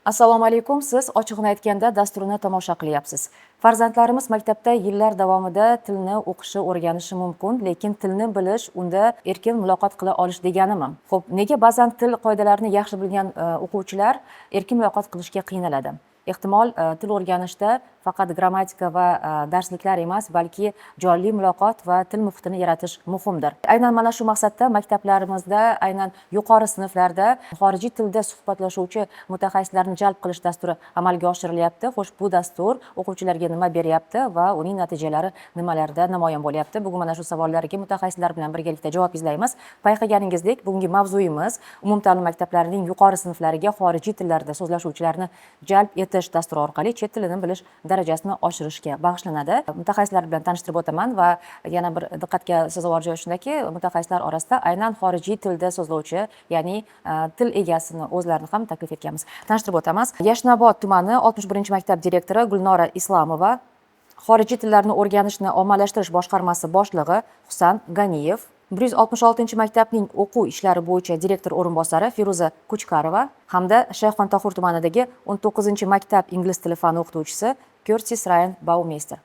Assalomu alaykum. Siz ochiqni aytganda dasturini tomosha qilyapsiz. Farzandlarimiz maktabda yillar davomida tilni o'qishi, o'rganishi mumkin, lekin tilni bilish unda erkin muloqot qila olish deganimi? Xo'p, nega ba'zan til qoidalarini yaxshi bilgan o'quvchilar erkin muloqot qilishga qiynaladi? Ehtimol til o'rganishda faqat grammatika va darsliklar emas, balki jonli muloqot va til muhitini yaratish muhimdir. Aynan mana shu maqsadda maktablarimizda, aynan yuqori sinflarda xorijiy tilda suhbatlashuvchi mutaxassislarni jalb qilish dasturi amalga oshirilyapti. Xo'sh, bu dastur o'quvchilarga nima beryapti va uning natijalari nimalarda namoyon bo'lyapti? Bugun mana shu savollarga mutaxassislar bilan birgalikda javob izlaymiz. Payqaganingizdek, bugungi mavzuyimiz umumta'lim maktablarining yuqori sinflariga xorijiy tillarda so'zlashuvchilarni jalb etish dasturi orqali chet tilini bilish darajasini oshirishga bag'ishlanadi. Mutaxassislar bilan tanishtirib o'taman va yana bir diqqatga sazovor joyi shundaki, mutaxassislar orasida aynan xorijiy tilda so'zlovchi, ya'ni til egasini o'zlarini ham taklif etganmiz. Tanishtirib o'tamiz. Yashnobod tumani 61-maktab direktori Gulnora Islomova, xorijiy tillarni o'rganishni ommalashtirish boshqarmasi boshlig'i Husan Ganiyev, 166-maktabning o'quv ishlari bo'yicha direktor o'rinbosari Feruza Kuchkarova hamda Shayxontohur tumanidagi 19-maktab ingliz tili fani o'qituvchisi Curtis Ryan Baumeister.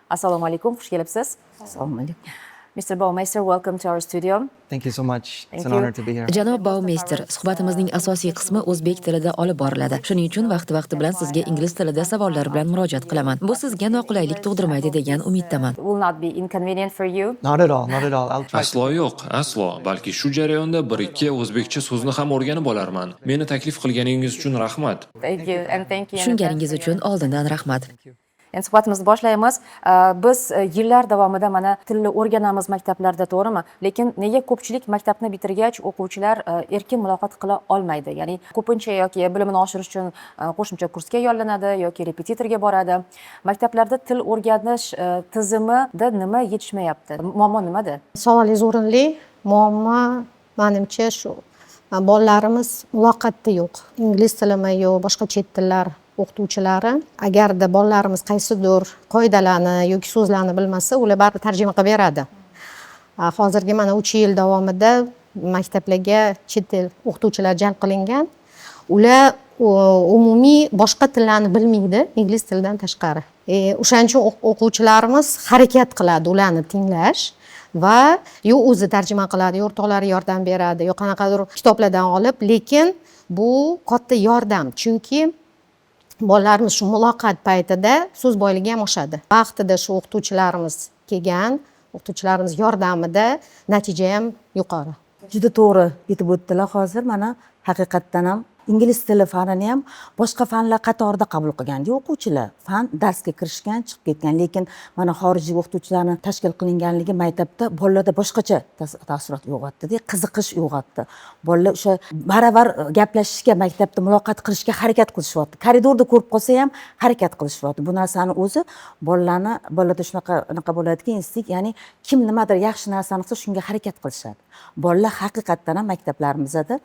Assalomu alaykum, xush kelibsiz. Assalomu alaykum. Mr. Baumeister, welcome to our studio. Thank you so much. It's an you. honor to be here. Janob Baumeister, suhbatimizning asosiy qismi o'zbek tilida olib boriladi. Shuning uchun vaqti bilan sizga ingliz tilida savollar bilan murojaat qilaman. Bu sizga noqulaylik tug'dirmaydi degan umiddaman. Will not be inconvenient for you. Not at all, not at all. I'll try. Aslo yo'q, aslo. Balki shu jarayonda bir-ikki o'zbekcha so'zni ham o'rganib olarman. Meni taklif qilganingiz uchun rahmat. Thank you and thank you. Tushunganingiz uchun oldindan rahmat. Endi suhbatimizni boshlaymiz. Biz yillar davomida mana tilni o'rganamiz maktablarda, to'g'rimi? Lekin nega ko'pchilik maktabni bitirgach o'quvchilar erkin muloqot qila olmaydi? Ya'ni ko'pincha yoki bilimini oshirish uchun qo'shimcha kursga yollanadi yoki repetitorga boradi. Maktablarda til o'rganish tizimida nima yetishmayapti? Muammo nimada? Savolingiz o'rinli. Muammo menimcha shu. Bolalarimiz muloqotda yo'q. Ingliz tilimi yo boshqa chet tillar o'qituvchilari agarda bolalarimiz qaysidir qoidalarni yoki so'zlarni bilmasa, ular baribir tarjima qilib beradi. Hozirgi mana 3 yil davomida maktablarga chet til o'qituvchilar jalb qilingan. Ular umumiy boshqa tillarni bilmaydi, ingliz tilidan tashqari. O'shaning uchun o'quvchilarimiz harakat qiladi ularni tinglash va yo o'zi tarjima qiladi, yo o'rtoqlari yordam beradi, yo qanaqadir kitoblardan olib, lekin bu katta yordam, chunki bolalarimiz shu muloqot paytida so'z boyligi ham oshadi. Vaqtida shu o'qituvchilarimiz kelgan, o'qituvchilarimiz yordamida natija ham yuqori. Juda to'g'ri yetib o'tdilar. Hozir mana haqiqatdan ham ingliz tili fanini ham boshqa fanlar qatorida qabul qilgan o'quvchilar. Fan darsga kirishgan, chiqib ketgan, lekin mana xorijiy o'qituvchilarning tashkil qilinganligi maktabda bolalarda boshqacha taassurot uyg'otdi, qiziqish uyg'otdi. Bolalar o'sha baravar gaplashishga, maktabda muloqot qilishga harakat qilishyapti. Koridorda ko'rib qolsa ham harakat qilishyapti. Bu narsani o'zi bolalarda shunaqa bo'ladiki, instinkt, ya'ni kim nimadir yaxshi narsani qilsa shunga harakat qilishadi. Bolalar haqiqatdan ham maktablarimizda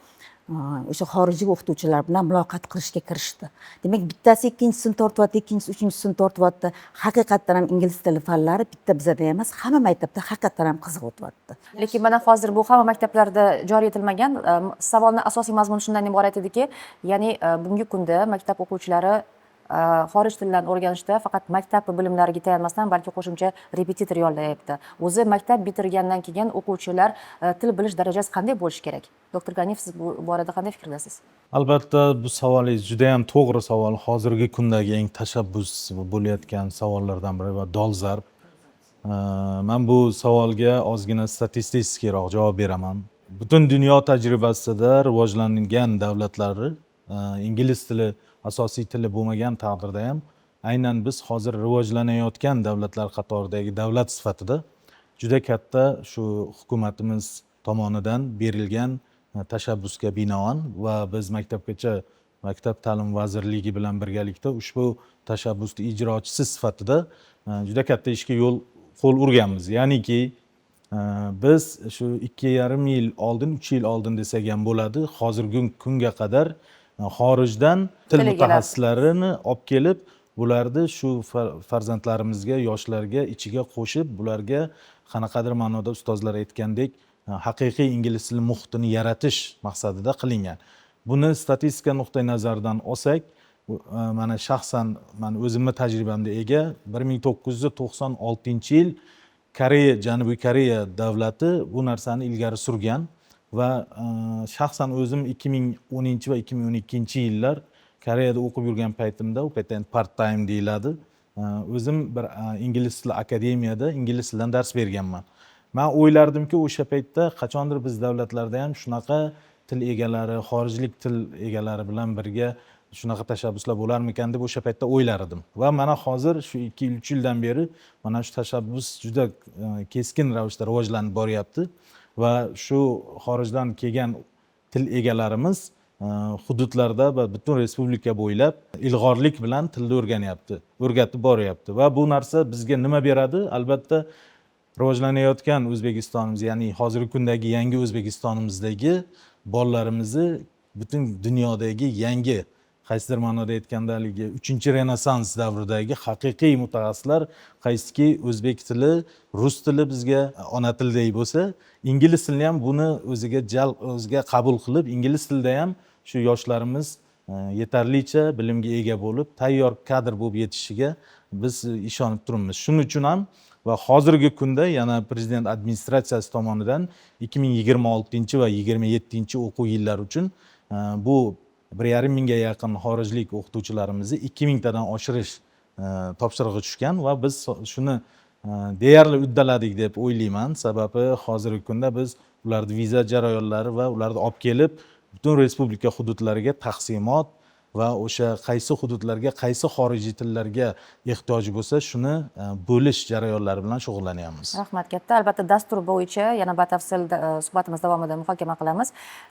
o'sha xorijiy o'qituvchilar bilan muloqot qilishga kirishdi. Demak, bittasi ikkinchisini tortyapti, ikkinchisi uchinchisini tortyapti. Haqiqatdan ham ingliz tili fanlari bitta bizada emas, hamma maktabda haqiqatdan ham qiziq o'tyapti. Lekin mana hozir bu hamma maktablarda joriy etilmagan. Savolning asosiy mazmuni shundan iborat ediki, ya'ni bugungi kunda maktab o'quvchilari xorij tillarini o'rganishda faqat maktab bilimlariga tayanmasdan, balki qo'shimcha repetitor yollayapti. O'zi maktab bitirgandan keyin o'quvchilar til bilish darajasi qanday bo'lishi kerak? Doktor Ganiyev, siz bu borada qanday fikrdasiz? Albatta, bu savolingiz juda ham to'g'ri savol. Hozirgi kundagi eng tashabbus bo'layotgan savollardan biri va dolzarb. Men bu savolga ozgina statistikroq javob beraman. Butun dunyo tajribasida rivojlangan davlatlari ingliz tili asosiy tili bo'lmagan taqdirda ham aynan biz hozir rivojlanayotgan davlatlar qatoridagi davlat sifatida juda katta shu hukumatimiz tomonidan berilgan tashabbusga binoan va biz maktab ta'lim vazirligi bilan birgalikda ushbu tashabbusni ijrochisi sifatida juda katta ishga qo'l urganmiz. Ya'niki biz shu 2,5 yil oldin, 3 yil oldin desak ham bo'ladi, hozirgi kunga qadar xorijdan til mutaxassislarini olib kelib, bularni shu farzandlarimizga, yoshlarga ichiga qo'shib, bularga qanaqadir ma'noda ustozlar aytgandek haqiqiy ingliz tili muhitini yaratish maqsadida qilingan. Buni statistika nuqtai nazaridan olsak, mana shaxsan man o'zimni tajribamda ega 1996-yil Koreya, Janubiy Koreya davlati bu narsani ilgari surgan va shaxsan o'zim 2010 va 2012-yillar Koreyada o'qib yurgan paytimda, u paytda part time deyiladi. O'zim bir ingliz tili akademiyada ingliz tilidan dars berganman. Men o'ylardimki, o'sha paytda qachondir biz davlatlarda ham shunaqa til egalari, xorijlik til egalari bilan birga shunaqa tashabbuslar bo'larmikan deb o'sha paytda o'ylar edim. Va mana hozir shu 2-3 yildan beri mana shu tashabbus juda keskin ravishda rivojlanib boryapti va shu xorijdan kelgan til egalarimiz hududlarda va butun respublika bo'ylab ilg'orlik bilan tilni o'rgatib boryapti va bu narsa bizga nima beradi? Albatta rivojlanayotgan O'zbekistonimiz, ya'ni hozirgi kundagi yangi O'zbekistonimizdagi bolalarimizni butun dunyodagi yangi, qaysidir ma'noda aytganda haligi 3-renessans davridagi haqiqiy mutaxassislar, qaysiki o'zbek tili, rus tili bizga ona tildek bo'lsa, ingliz tilini ham buni o'ziga qabul qilib, ingliz tilida ham shu yoshlarimiz yetarlicha bilimga ega bo'lib, tayyor kadr bo'lib yetishiga biz ishonib turibmiz. Shuning uchun ham va hozirgi kunda yana prezident administratsiyasi tomonidan 2026 va 27 o'quv yillari uchun bu 1,5 mingga yaqin xorijlik o'qituvchilarimizni 2000 tadan oshirish topshirig'i tushgan va biz shuni deyarli uddaladik deb o'ylayman. Sababi hozirgi kunda biz ularni viza jarayonlari va ularni olib kelib butun respublika hududlariga taqsimot va o'sha qaysi hududlarga, qaysi xorijiy tillarga ehtiyoji bo'lsa, shuni bo'lish jarayonlari bilan shug'ullanyapmiz. Rahmat katta. Albatta dastur bo'yicha yana batafsil suhbatimiz davomida muhokama qilamiz.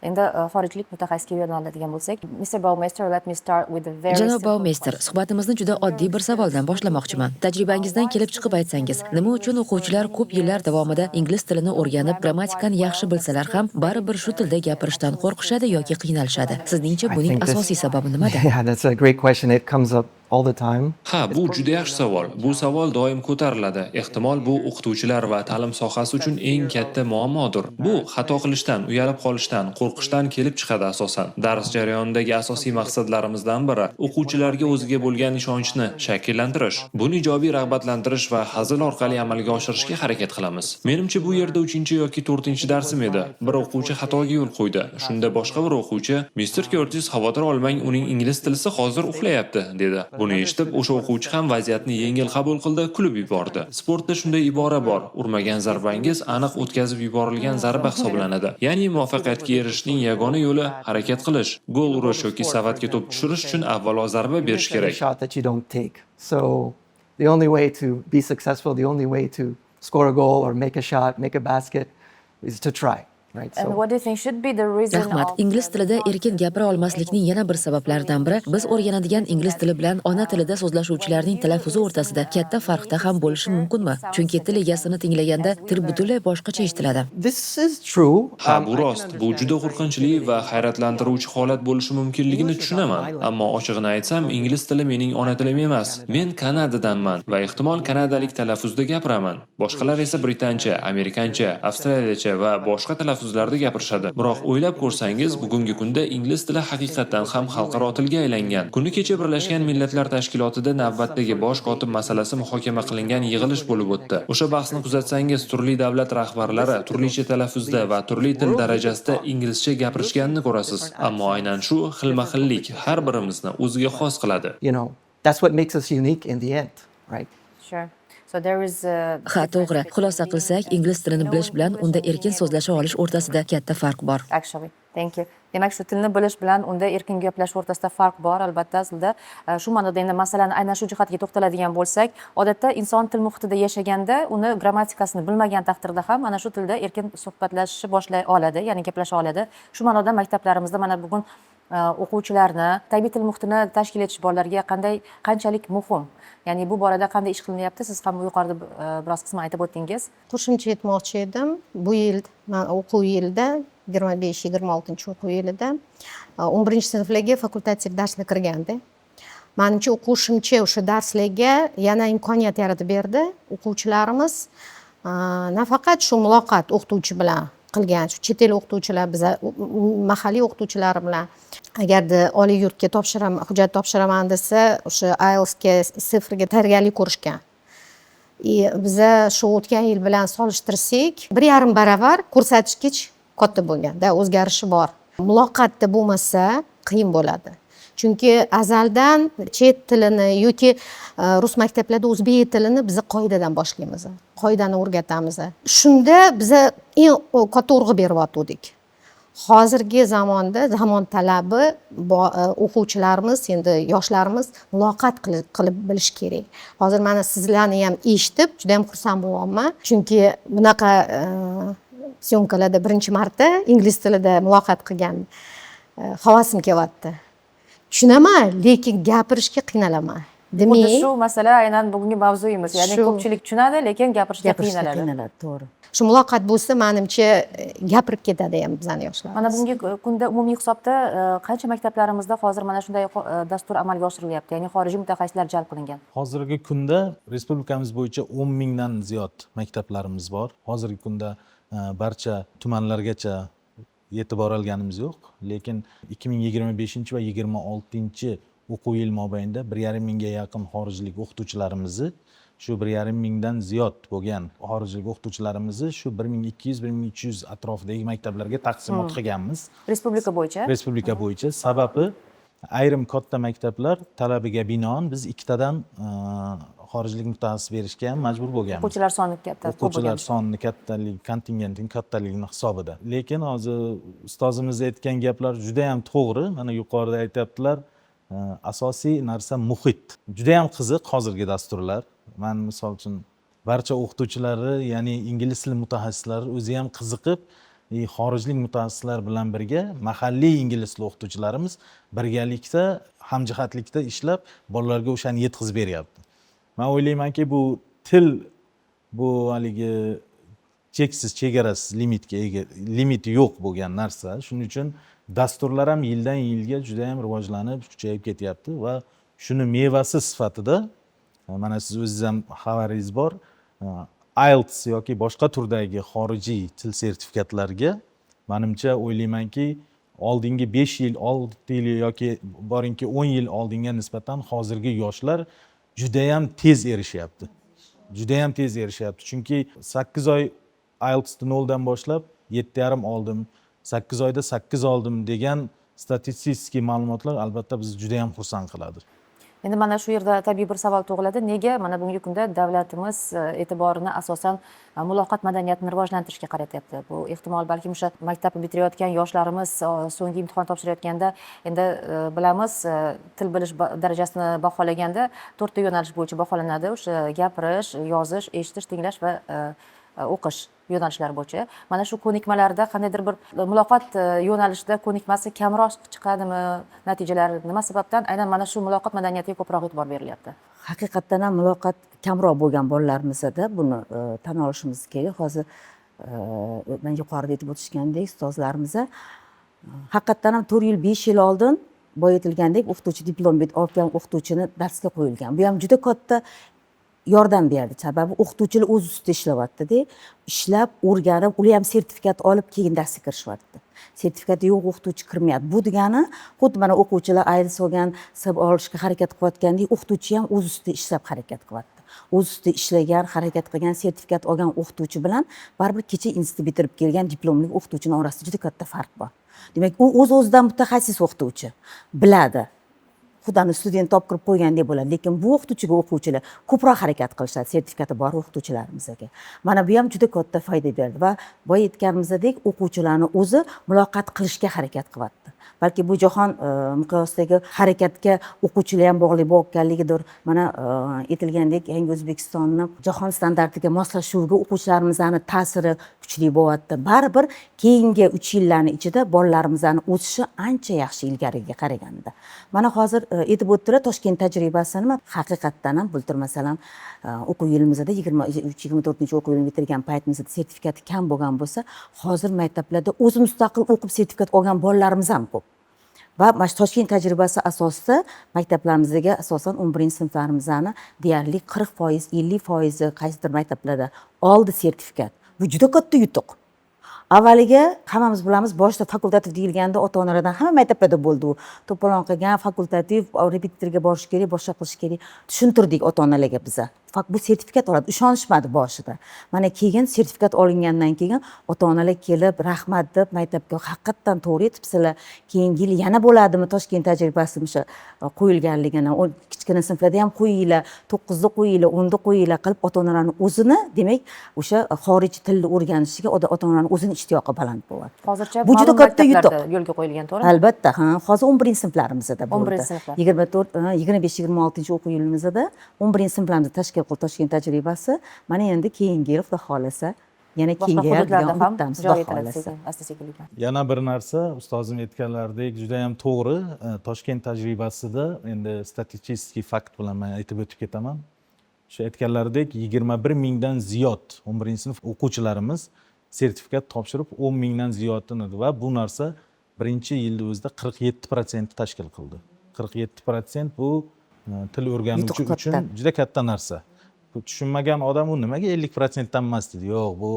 Endi xorijlik mutaxassisga yo'naladigan bo'lsak, Mr. Baumeister, let me start with a very Janob Baumeister, suhbatimizni juda oddiy bir savoldan boshlamoqchiman. Tajribangizdan kelib chiqib aytsangiz, nima uchun o'quvchilar ko'p yillar davomida ingliz tilini o'rganib, grammatikani yaxshi bilsalar ham, baribir shu tilda gapirishdan qo'rqishadi yoki qiynalishadi? Sizningcha buning asosiy sababi nimada? Yeah, that's a great question. It comes up all the time. Ha, bu juda yaxshi savol. Bu savol doim ko'tariladi. Ehtimol bu o'qituvchilar va ta'lim sohasi uchun eng katta muammodir. Bu xato qilishdan, uyalib qolishdan, qo'rqishdan kelib chiqadi asosan. Dars jarayonidagi asosiy maqsadlarimizdan biri o'quvchilarga o'ziga bo'lgan ishonchni shakllantirish, buni ijobiy rag'batlantirish va hazil orqali amalga oshirishga harakat qilamiz. Menimcha bu yerda 3 yoki 4 darsim edi. Bir o'quvchi xatoga yo'l qo'ydi. Shunda boshqa bir o'quvchi, "Mr. Curtis, xavotir olmang, uning ingliz tilisi hozir uxlayapti", dedi. Buni eshitib, o'sha o'quvchi ham vaziyatni yengil qabul qildi, kulib yubordi. Sportda shunday ibora bor: urmagan zarbangiz aniq o'tkazib yuborilgan zarba hisoblanadi. Ya'ni muvaffaqiyatga erishishning yagona yo'li harakat qilish. Gol urish yoki savatga to'p tushirish uchun avvalo zarba berish kerak. Shot that you don't take. So the only way to be successful, the only way to score a goal or make a shot, make a basket is to try. Right? And what do you think should be the reason Rahmat. of Ingliz tilida erkin gapira olmaslikning yana bir sabablaridan biri biz o'rganadigan ingliz tili bilan ona tilida so'zlashuvchilarning talaffuzi o'rtasida katta farqda ham bo'lishi mumkinmi? Chunki til egasini tinglaganda til butunlay boshqacha eshitiladi. This is true. Ha, bu rost. Bu juda qo'rqinchli va hayratlantiruvchi holat bo'lishi mumkinligini tushunaman. Ammo ochig'ini aytsam, ingliz tili mening ona tilim emas. Men Kanadadanman va ehtimol kanadalik talaffuzda gapiraman. Boshqalar esa britancha, amerikancha, avstraliyacha va boshqa talaffuzlarda gapirishadi. Biroq o'ylab ko'rsangiz, bugungi kunda ingliz tili haqiqatan ham xalqaro tilga aylangan. Kuni kecha Birlashgan Millatlar Tashkilotida navbatdagi bosh kotib masalasi muhokama qilingan yig'ilish bo'lib o'tdi. O'sha bahsni kuzatsangiz, turli davlat rahbarlari turlicha talaffuzda va turli til darajasida inglizcha gapirishganini ko'rasiz. Ammo aynan shu xilma-xillik har birimizni o'ziga xos qiladi. You know, that's what makes us unique in the end, right? Sure. So there is Ha, to'g'ri. Xulosa qilsak, ingliz tilini bilish bilan unda erkin so'zlasha olish o'rtasida katta farq bor. actually. Thank you. Demak, shu tilni bilish bilan unda erkin gaplashish o'rtasida farq bor. Albatta, aslida shu ma'noda endi masalan aynan shu jihatga to'xtaladigan bo'lsak, odatda inson til muhitida yashaganda uni grammatikasini bilmagan taqdirda ham mana shu tilda erkin suhbatlashishni boshlay oladi, ya'ni gaplasha oladi. Shu ma'noda maktablarimizda mana bugun o'quvchilarni tabiiy til muhitini tashkil etish bolalarga qanchalik muhim? Ya'ni bu borada qanday ish qilinyapti? Siz ham yuqorida biroz qisman aytib o'tdingiz. Qo'shimcha aytmoqchi edim. Bu yil o'quv yilida 25-26 o'quv yilida 11-sinflarga fakultativ darsga kirganda. Menimcha qo'shimcha o'sha darslarga yana imkoniyat yaratib berdi. O'quvchilarimiz nafaqat shu muloqot o'qituvchi bilan qilgan shu chet el o'qituvchilar biza mahalliy o'qituvchilar bilan agarda oliy yurtga hujjat topshiraman desa o'sha IELTSga sifrga tayyorgarlik ko'rishgan. Biza shu o'tgan yil bilan solishtirsak 1,5 baravar ko'rsatkich katta bo'lganda o'zgarishi bor. Muloqotda bo'lmasa qiyin bo'ladi. Chunki azaldan chet tilini yoki rus maktablarida o'zbek tilini biz qoidadan boshlaymiz. Qoidani o'rgatamiz. Shunda biz eng katta urg'u beryotgandik. Hozirgi zamonda zamon talabi o'quvchilarimiz, endi yoshlarimiz muloqot qilib bilish kerak. Hozir mana sizlarni ham eshitib juda ham xursand bo'lyapman. Chunki bunaqa syomkalarda birinchi marta ingliz tilida muloqot qilgan havasim kelyapti. Tushunaman, lekin gapirishga qiynalaman. Xuddi shu masala aynan bugungi mavzuyimiz. Ya'ni ko'pchilik tushunadi, lekin gapirishga qiynaladi. To'g'ri. Shu muloqot bo'lsa, menimcha gapirib ketadi ham bizning yoshlar. Mana bugungi kunda umumiy hisobda qancha maktablarimizda hozir mana shunday dastur amalga oshirilyapti, ya'ni xorijiy mutaxassislar jalb qilingan. Hozirgi kunda respublikamiz bo'yicha 10 mingdan ziyod maktablarimiz bor. Hozirgi kunda barcha tumanlargacha yetib borganimiz yo'q, lekin 2025 va 26 o'quv yil mobaynida 1,5 mingga yaqin xorijlik o'qituvchilarimizni shu 1,5 mingdan ziyod bo'lgan xorijlik o'qituvchilarimizni shu 1200-1300 atrofidagi maktablarga taqsimot qilganmiz. Respublika bo'yicha. Respublika bo'yicha. Sababi ayrim katta maktablar talabiga binoan biz ikkitadan xorijlik mutaxassis berishga ham majbur bo'lganmiz. O'quvchilar soni katta. O'quvchilar soni kattaligi, kontingentning kattaligini hisobida. Lekin hozir ustozimiz aytgan gaplar juda ham to'g'ri. Mana yuqorida aytibdilar, asosiy narsa muhit. Juda ham qiziq hozirgi dasturlar. Men misol uchun barcha o'qituvchilari, ya'ni ingliz tili mutaxassislari o'zi ham qiziqib, xorijlik mutaxassislar bilan birga mahalliy ingliz tili o'qituvchilarimiz birgalikda, hamjihatlikda ishlab, bolalarga o'shani yetkazib beryapti. Men o'ylaymanki, bu til bu haligi cheksiz, chegarasiz limitga ega, limiti yo'q bo'lgan narsa. Shuning uchun dasturlar ham yildan yilga juda ham rivojlanib, kuchayib ketyapti va shuni mevasi sifatida mana siz o'zingiz ham xabaringiz bor, IELTS yoki boshqa turdagi xorijiy til sertifikatlarga menimcha o'ylaymanki, oldingi 5 yil, 6 yil yoki boringki 10 yil oldinga nisbatan hozirgi yoshlar juda ham tez erishyapti. Juda ham tez erishyapti. Chunki 8 oy IELTSni 0 dan boshlab 7,5 oldim, 8 oyda 8 oldim degan statistik ma'lumotlar albatta bizni juda ham xursand qiladi. Endi mana shu yerda tabiiy bir savol tug'iladi. Nega mana bugungi kunda davlatimiz e'tiborini asosan muloqot madaniyatini rivojlantirishga qaratyapti? Bu ehtimol balki o'sha maktabni bitirayotgan yoshlarimiz so'nggi imtihon topshirayotganda endi bilamiz, til bilish darajasini baholaganda 4 ta yo'nalish bo'yicha baholanadi. O'sha gapirish, yozish, eshitish, tinglash va o'qish yo'nalishlari bo'yicha. Mana shu ko'nikmalarda qandaydir bir muloqot yo'nalishida ko'nikmasi kamroq chiqadimi? Natijalar nima sababdan aynan mana shu muloqot madaniyatiga ko'proq e'tibor berilyapti? Haqiqatdan ham muloqot kamroq bo'lgan bolalarimizda buni tan olishimiz kerak. Hozir men yuqorida aytib o'tishgandek, ustozlarimiz haqiqatdan ham 4 yil, 5 yil oldin boya aytilgandek o'qituvchi diplom olgan o'qituvchini darsga qo'yilgan. Bu ham juda katta yordam berdi. Sababi o'qituvchilar o'z ustida ishlayapti-da, ishlab, o'rganib, ular ham sertifikat olib keyin darsga kirishyapti. Sertifikati yo'q o'qituvchi kirmayapti. Bu degani, xuddi mana o'quvchilar IELTS olgan, SIB olishga harakat qilayotgandek, o'qituvchi ham o'z ustida ishlab harakat qilyapti. O'z ustida ishlagan, harakat qilgan, sertifikat olgan o'qituvchi bilan baribir kecha institutni bitirib kelgan diplomli o'qituvchining orasida juda katta farq bor. Demak, u o'z-o'zidan mutaxassis o'qituvchi biladi. Xudoni student topkirib qo'ygandek bo'ladi, lekin bu o'quvchilar ko'proq harakat qilishadi, sertifikati bor o'qituvchilarimizga. Mana bu ham juda katta foyda berdi va boya aytganimizdek, o'quvchilarni o'zi muloqot qilishga harakat qilyapti. Balki bu jahon miqyosidagi harakatga o'quvchilar ham bog'liq bo'lganligidir. Mana aytilgandek, yangi O'zbekistonni jahon standartiga moslashuviga o'quvchilarimizning ta'siri kuchli bo'lyapti. Baribir keyingi 3 yillarning ichida bolalarimizning o'sishi ancha yaxshi ilgariga qaraganda. Mana hozir aytib o'tdilar, Toshkent tajribasini haqiqatdan ham bultur masalan o'quv yilimizda 23-24 o'quv yilini bitirgan paytimizda sertifikati kam bo'lgan bo'lsa, hozir maktablarda o'zi mustaqil o'qib sertifikat olgan bolalarimiz ham ko'p. Va mana Toshkent tajribasi asosida maktablarimizga asosan 11-sinflarimizni deyarli 40%, 50% qaysidir maktablarda oldi sertifikat. Bu juda katta yutuq. avvaliga hammamiz bilamiz, boshida fakultativ deyilganda ota-onalardan hamma maktablarda bo'ldi u. To'polon qilgan fakultativ, repetitorga borish kerak, boshqa qilish kerak. Tushuntirdik ota-onalarga biza. Faqat bu sertifikat oladi, ishonishmadi boshida. Mana keyin sertifikat olingandan keyin ota-onalar kelib, rahmat deb maktabga haqiqatdan to'g'ri aytibsizlar. Keyingi yil yana bo'ladimi Toshkent tajribasi o'sha qo'yilganligini, o kichkina sinflarda ham qo'yinglar, 9da qo'yinglar, 10da qo'yinglar qilib ota-onalarni o'zini, demak, o'sha xorijiy tilni o'rganishiga ota-onalarning o'zini ishtiyoqi baland bo'ladi. Hozircha bu juda ma'lum katta yutuq. maktablarda yo'lga qo'yilgan, to'g'rimi? Albatta, ha, hozir 11-sinflarimizda bo'ldi. 11-sinflar. 25-26 o'quv yilimizda 11-sinflarimizni tashkil qildi Toshkent tajribasi. Mana endi keyingi yil Xudo xolasa yana Boshqa kengayar hududlarda degan ham umiddamiz, joriy Xudo etiladi xolasa. Yana bir narsa, ustozim aytganlaridek juda ham to'g'ri. Toshkent tajribasida endi statistik fakt bilan men aytib o'tib ketaman. Shu aytganlaridek 21 mingdan ziyod 11-sinf o'quvchilarimiz sertifikat topshirib 10 mingdan ziyodini va bu narsa birinchi yilda o'zida 47% tashkil qildi. 47% bu til o'rganuvchi Yutuq uchun katta. juda katta narsa. Bu tushunmagan odam u nimaga 50% dan emas dedi. Yo'q, bu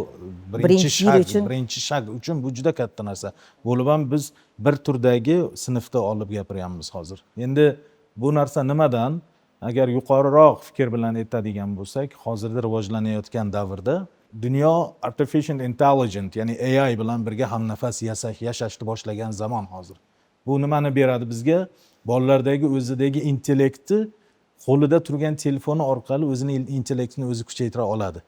Birinchi yil uchun. birinchi shag uchun bu juda katta narsa. Bo'lib ham biz bir turdagi sinfda olib gapiryapmiz hozir. Endi bu narsa nimadan? Agar yuqoriroq fikr bilan aytadigan bo'lsak, hozirda rivojlanayotgan davrda dunyo artificial intelligence, ya'ni AI bilan birga hamnafas yashashni boshlagan zamon hozir. Bu nimani beradi bizga? Bolalardagi o'zidagi intellektni qo'lida turgan telefoni orqali o'zini intellektini o'zi kuchaytira oladi.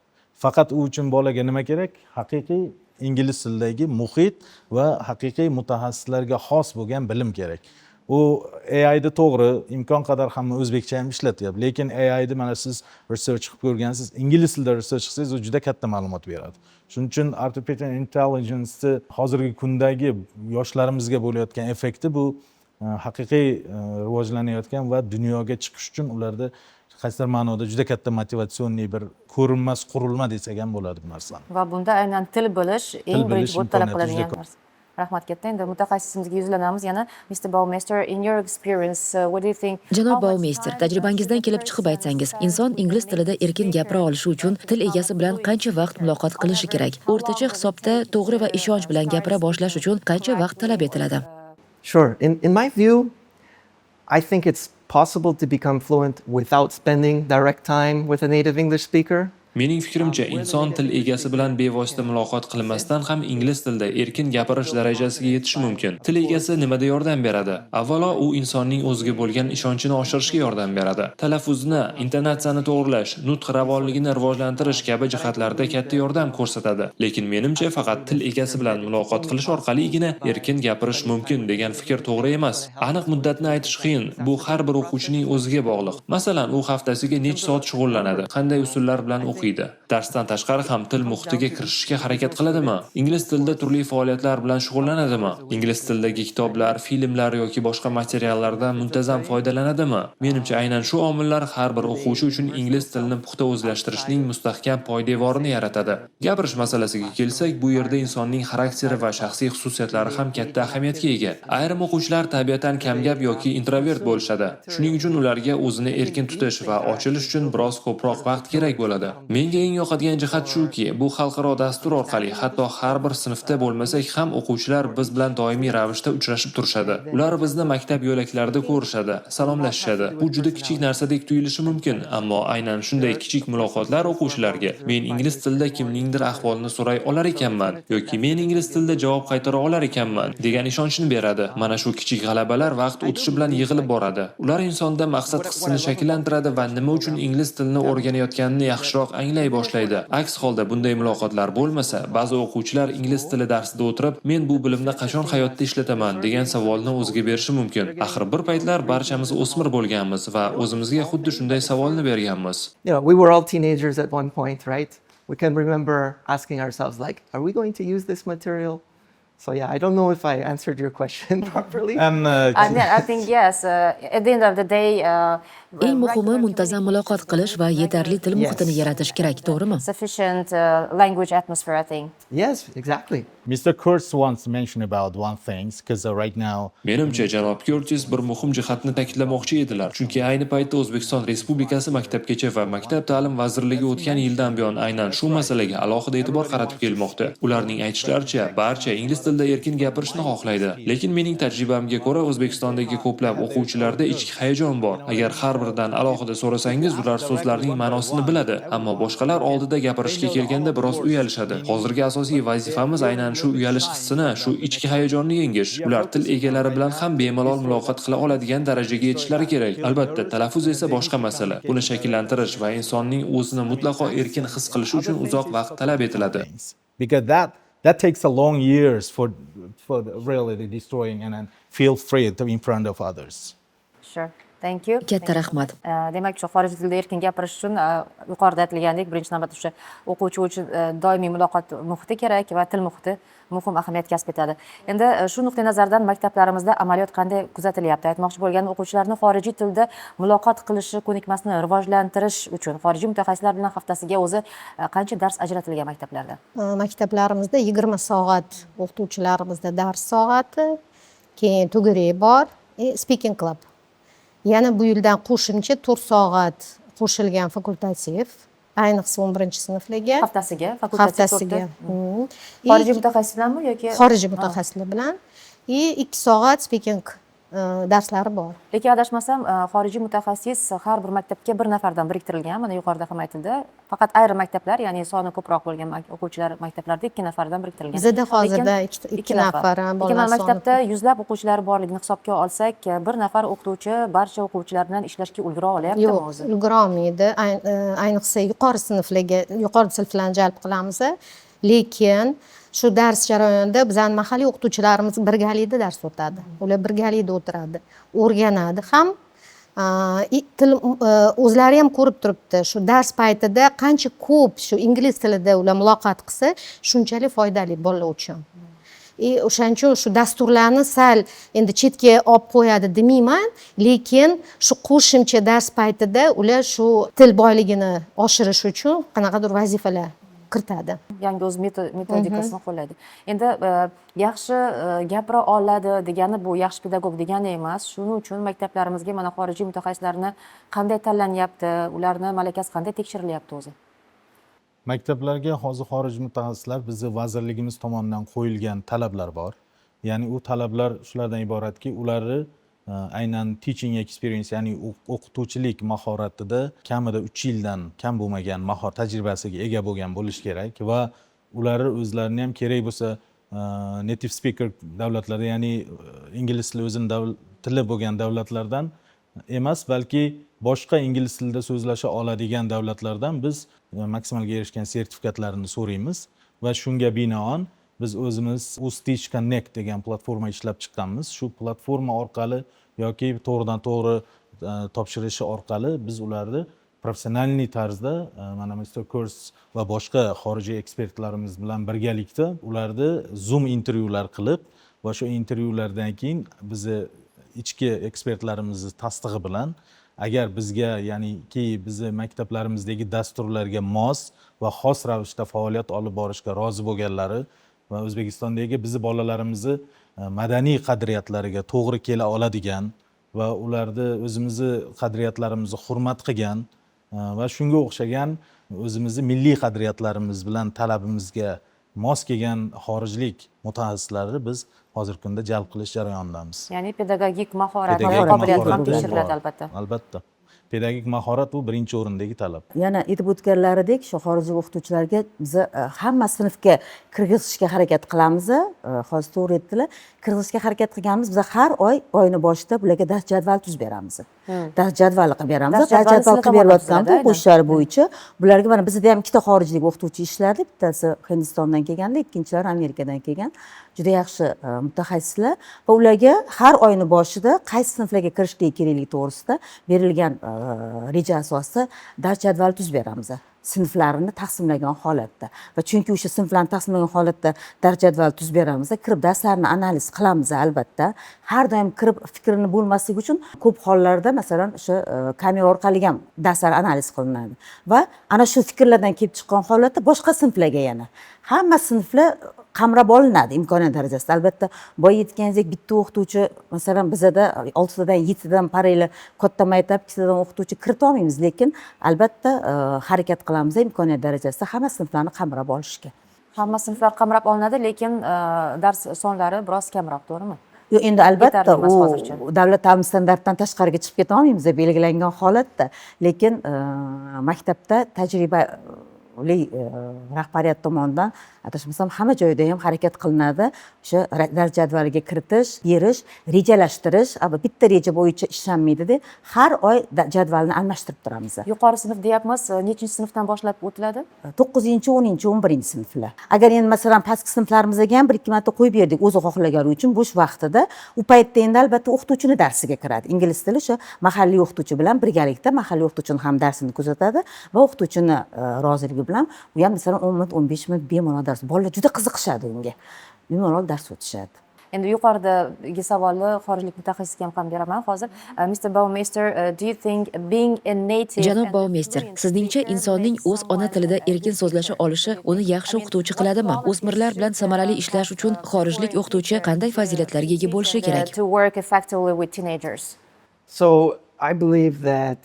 Faqat u uchun bolaga nima kerak? Haqiqiy ingliz tilidagi muhit va haqiqiy mutaxassislarga xos bo'lgan bilim kerak. U AI'da to'g'ri, imkon qadar hamma o'zbekcha ham ishlatyapti, lekin AI'da mana siz research qilib ko'rgansiz, ingliz tilida research qilsangiz, u juda katta ma'lumot beradi. Shuning uchun artificial intelligence'ni hozirgi kundagi yoshlarimizga bo'layotgan effekti bu haqiqiy rivojlanayotgan va dunyoga chiqish uchun ularda qaysidir ma'noda juda katta motivatsionniy bir ko'rinmas qurilma desak ham bo'ladi bu narsani. Va bunda aynan til bilish eng birinchi bo'lib talab imkoniyati juda qiladigan narsa. Rahmat katta. Endi mutaxassisimizga yuzlanamiz yana. Mr. Baumeister, in your experience, what do you think? Janob Baumeister, tajribangizdan kelib chiqib aytsangiz, inson ingliz tilida erkin gapira olishi uchun til egasi bilan qancha vaqt muloqot qilishi kerak? O'rtacha hisobda to'g'ri va ishonch bilan gapira boshlash uchun qancha vaqt talab etiladi? Sure. In my view, I think it's possible to become fluent without spending direct time with a native English speaker. Mening fikrimcha, inson til egasi bilan bevosita muloqot qilmasdan ham ingliz tilida erkin gapirish darajasiga yetishi mumkin. Til egasi nimada yordam beradi? Avvalo, u insonning o'ziga bo'lgan ishonchini oshirishga yordam beradi. Talaffuzni, intonatsiyani to'g'rilash, nutq ravonligini rivojlantirish kabi jihatlarda katta yordam ko'rsatadi. Lekin menimcha, faqat til egasi bilan muloqot qilish orqaligina erkin gapirish mumkin degan fikr to'g'ri emas. Aniq muddatni aytish qiyin. Bu har bir o'quvchining o'ziga bog'liq. Masalan, u haftasiga necha soat shug'ullanadi, qanday usullar bilan o'qiydi. Darsdan tashqari ham til muhitiga kirishga harakat qiladimi? Ingliz tilida turli faoliyatlar bilan shug'ullanadimi? Ingliz tilidagi kitoblar, filmlar yoki boshqa materiallardan muntazam foydalanadimi? Menimcha aynan shu omillar har bir o'quvchi uchun ingliz tilini puxta o'zlashtirishning mustahkam poydevorini yaratadi. Gapirish masalasiga kelsak, bu yerda insonning xarakteri va shaxsiy xususiyatlari ham katta ahamiyatga ega. Ayrim o'quvchilar tabiatan kamgap yoki introvert bo'lishadi. Shuning uchun ularga o'zini erkin tutish va ochilish uchun biroz ko'proq vaqt kerak bo'ladi. Menga eng yoqadigan jihat shuki, bu xalqaro dastur orqali hatto har bir sinfda bo'lmasak ham o'quvchilar biz bilan doimiy ravishda uchrashib turishadi. Ular bizni maktab yo'laklarida ko'rishadi, salomlashishadi. Bu juda kichik narsadek tuyulishi mumkin, ammo aynan shunday kichik muloqotlar o'quvchilarga men ingliz tilida kimningdir ahvolini so'ray olar ekanman yoki men ingliz tilida javob qaytara olar ekanman degan ishonchni beradi. Mana shu kichik g'alabalar vaqt o'tishi bilan yig'ilib boradi. Ular insonda maqsad hissini shakllantiradi va nima uchun ingliz tilini o'rganayotganini yaxshiroq anglay boshlaydi. Aks holda bunday muloqotlar bo'lmasa, ba'zi o'quvchilar ingliz tili darsida o'tirib, men bu bilimni qachon hayotda ishlataman degan savolni o'ziga berishi mumkin. Axir bir paytlar barchamiz o'smir bo'lganmiz va o'zimizga xuddi shunday savolni berganmiz. You know, we were all teenagers at one point, right? We can remember asking ourselves, like, are we going to use this material? So yeah, I don't know if I answered your question properly. And And then I think yes, at the end of the day, Eng muhimi muntazam muloqot qilish va yetarli til muhitini yaratish kerak, to'g'rimi? sufficient language atmosphere, I think. Yes, exactly. Mr. Kurtz once mentioned about one thing because right now Menimcha, janob Curtis bir muhim jihatni ta'kidlamoqchi edilar. Chunki ayni paytda O'zbekiston Respublikasi Maktabgacha va Maktab ta'lim vazirligi o'tgan yildan buyon aynan shu masalaga alohida e'tibor qaratib kelmoqda. Ularning aytishlaricha, barcha ingliz tilida erkin gapirishni xohlaydi. Lekin mening tajribamga ko'ra, O'zbekistondagi ko'plab o'quvchilarda ichki hayajon bor. Agar har biridan alohida so'rasangiz, ular so'zlarning ma'nosini biladi, ammo boshqalar oldida gapirishga kelganda biroz uyalishadi. Hozirgi asosiy vazifamiz aynan shu uyalish hissini, shu ichki hayajonni yengish. Ular til egalari bilan ham bemalol muloqot qila oladigan darajaga yetishlari kerak. Albatta, talaffuz esa boshqa masala. Buni shakllantirish va insonning o'zini mutlaqo erkin his qilishi uchun uzoq vaqt talab etiladi. because that takes a long years for really destroying and then feel free to in front of others. Sure. Thank you. Katta rahmat. Demak, shu xorijiy tilda erkin gapirish uchun yuqorida aytilgandek, birinchi navbatda o'sha o'quvchi uchun doimiy muloqot muhiti kerak va til muhiti muhim ahamiyat kasb etadi. Endi shu nuqtai nazardan maktablarimizda amaliyot qanday kuzatilyapti? Aytmoqchi bo'lgan o'quvchilarni xorijiy tilda muloqot qilishi ko'nikmasini rivojlantirish uchun xorijiy mutaxassislar bilan haftasiga o'zi qancha dars ajratilgan maktablarda? Maktablarimizda 20 soat o'qituvchilarimizda dars soati, keyin tuguri bor, speaking club. Yana bu yildan qo'shimcha 4 soat qo'shilgan fakultativ, ayniqsa 11-sinflarga. Haftasiga, fakultativ Haftasiga. xorijiy mutaxassis bilanmi yoki Xorijiy mutaxassislar bilan 2 soat speaking darslari bor. Lekin adashmasam, xorijiy mutaxassis har bir maktabga bir nafardan biriktirilgan. Mana yuqorida ham aytildi. Faqat ayrim maktablar, ya'ni soni ko'proq bo'lgan o'quvchilar maktablarda 2 nafardan biriktirilgan. Bizda hozirda 2 nafar Lekin bolalar soni. maktabda yuzlab o'quvchilar borligini hisobga olsak, bir nafar o'qituvchi barcha o'quvchilar bilan ishlashga ulgura olyaptimi Yo'q, o'zi? ulgura olmaydi. Ayniqsa yuqori sinflarga jalb qilamiz. Lekin shu dars jarayonida bizning mahalliy o'qituvchilarimiz birgalikda dars o'tadi. Ular birgalikda o'tiradi, o'rganadi ham. Til o'zlari ham ko'rib turibdi. Shu dars paytida qancha ko'p shu ingliz tilida ular muloqot qilsa, shunchalik foydali bolalar uchun. O'shaning uchun shu dasturlarni sal endi chetga olib qo'yadi demayman, lekin shu qo'shimcha dars paytida ular shu til boyligini oshirish uchun qanaqadir vazifalar kiritadi. Yangi o'z metodikasini qo'llaydi. Endi yaxshi gapira oladi degani bu yaxshi pedagog degani emas. Shuning uchun maktablarimizga mana xorijiy mutaxassislarni qanday tanlanyapti, ularni malakasi qanday tekshirilyapti o'zi? Maktablarga hozir xorijiy mutaxassislar bizni vazirligimiz tomonidan qo'yilgan talablar bor. Ya'ni u talablar shulardan iboratki, ularni aynan teaching experience, ya'ni o'qituvchilik mahoratida kamida 3 yildan kam bo'lmagan mahorat tajribasiga ega bo'lgan bo'lish kerak va ular o'zlarini ham kerak bo'lsa native speaker davlatlarda, ya'ni ingliz tili o'zining tili bo'lgan davlatlardan emas, balki boshqa ingliz tilida so'zlasha oladigan davlatlardan biz maksimalga erishgan sertifikatlarini so'raymiz va shunga binoan biz o'zimiz Teach Connect degan platforma ishlab chiqqanmiz. Shu platforma orqali yoki to'g'ridan to'g'ri topshirishi orqali biz ularni professional tarzda mana Mr. Kurtz va boshqa xorijiy ekspertlarimiz bilan birgalikda ularni Zoom intervyular qilib va shu intervyulardan keyin bizni ichki ekspertlarimizni tasdig'i bilan agar bizga, ya'niki bizni maktablarimizdagi dasturlarga mos va xos ravishda faoliyat olib borishga rozi bo'lganlari va O'zbekistondagi bizni bolalarimizni madaniy qadriyatlariga to'g'ri kela oladigan va ularni o'zimizni qadriyatlarimizni hurmat qilgan va shunga o'xshagan o'zimizni milliy qadriyatlarimiz bilan talabimizga mos kelgan xorijlik mutaxassislarni biz hozirgi kunda jalb qilish jarayonidamiz. Ya'ni pedagogik mahorat va qobiliyat ham tekshiriladi albatta. Albatta. Pedagogik mahorat bu birinchi o'rindagi talab. Yana aytib o'tganlaridek, shu xorijiy o'qituvchilarga biz hamma sinfga kirgizishga harakat qilamiz. Hozir to'g'ri aytdilar. Kirgizishga harakat qilganmiz. Biz har oyni boshida bularga dars jadval tuzib beramiz. Dars jadvali qilib beramiz. Dars jadval qilib berayotgan o'quvchilar bo'yicha bularga mana bizda ham ikkita xorijlik o'qituvchi ishlardi. Bittasi Hindistondan kelganda, ikkinchilari Amerikadan kelgan. Juda yaxshi mutaxassislar va ularga har oyni boshida qaysi sinflarga kirishligi kerakligi to'g'risida berilgan reja asosida dars jadvali tuzib beramiz. Sinflarini taqsimlagan holatda va chunki o'sha sinflarni taqsimlagan holatda dars jadvali tuzib beramiz, kirib darslarni analiz qilamiz albatta. Har doim kirib fikrini bo'lmasligi uchun ko'p hollarda masalan o'sha kamera orqali ham darslar analiz qilinadi va ana shu fikrlardan kelib chiqqan holatda boshqa sinflarga yana hamma sinflar qamrab olinadi imkoniyat darajasida. Albatta boya aytganingizdek bitta o'qituvchi, masalan bizada 6 dan 7 dan paralel katta maktab, 2 dan o'qituvchi kirita olmaymiz, lekin albatta harakat qilamiz imkoniyat darajasida hamma sinflarni qamrab olishga. Hamma sinflar qamrab olinadi, lekin dars sonlari biroz kamroq, to'g'rimi? Yo'q, endi albatta Yetarli emas hozircha. u davlat ta'lim standartidan tashqariga chiqib keta olmaymiz belgilangan holatda, lekin maktabda tajribali rahbariyat tomonidan adashmasam hamma joyda ham harakat qilinadi. O'sha dars jadvaliga kiritish, berish, rejalashtirish, bitta reja bo'yicha ishlanmaydida, har oy jadvalni almashtirib turamiz. Yuqori sinf deyapmiz, nechinchi sinfdan boshlab o'tiladi? 9-10, 11 sinflar. Agar endi masalan pastki sinflarimizga ham 1-2 marta qo'yib berdik o'zi xohlagani uchun bo'sh vaqtida, u paytda endi albatta o'qituvchini darsiga kiradi. Ingliz tili o'sha mahalliy o'qituvchi bilan birgalikda mahalliy o'qituvchini ham darsini kuzatadi va o'qituvchini roziligi bilan u ham masalan 10 minut, 15 minut bemalol dars. Bolalar juda qiziqishadi unga. Bemalol dars o'tishadi. Endi yuqoridagi savolni xorijlik mutaxassisga ham beraman hozir. Mr. Baumeister, do you think being a native... Janob Baumeister, sizningcha insonning o'z ona tilida erkin so'zlasha olishi uni yaxshi o'qituvchi qiladimi? O'smirlar bilan samarali ishlash uchun xorijlik o'qituvchi qanday fazilatlarga ega bo'lishi kerak? To work effectively with teenagers. So I believe that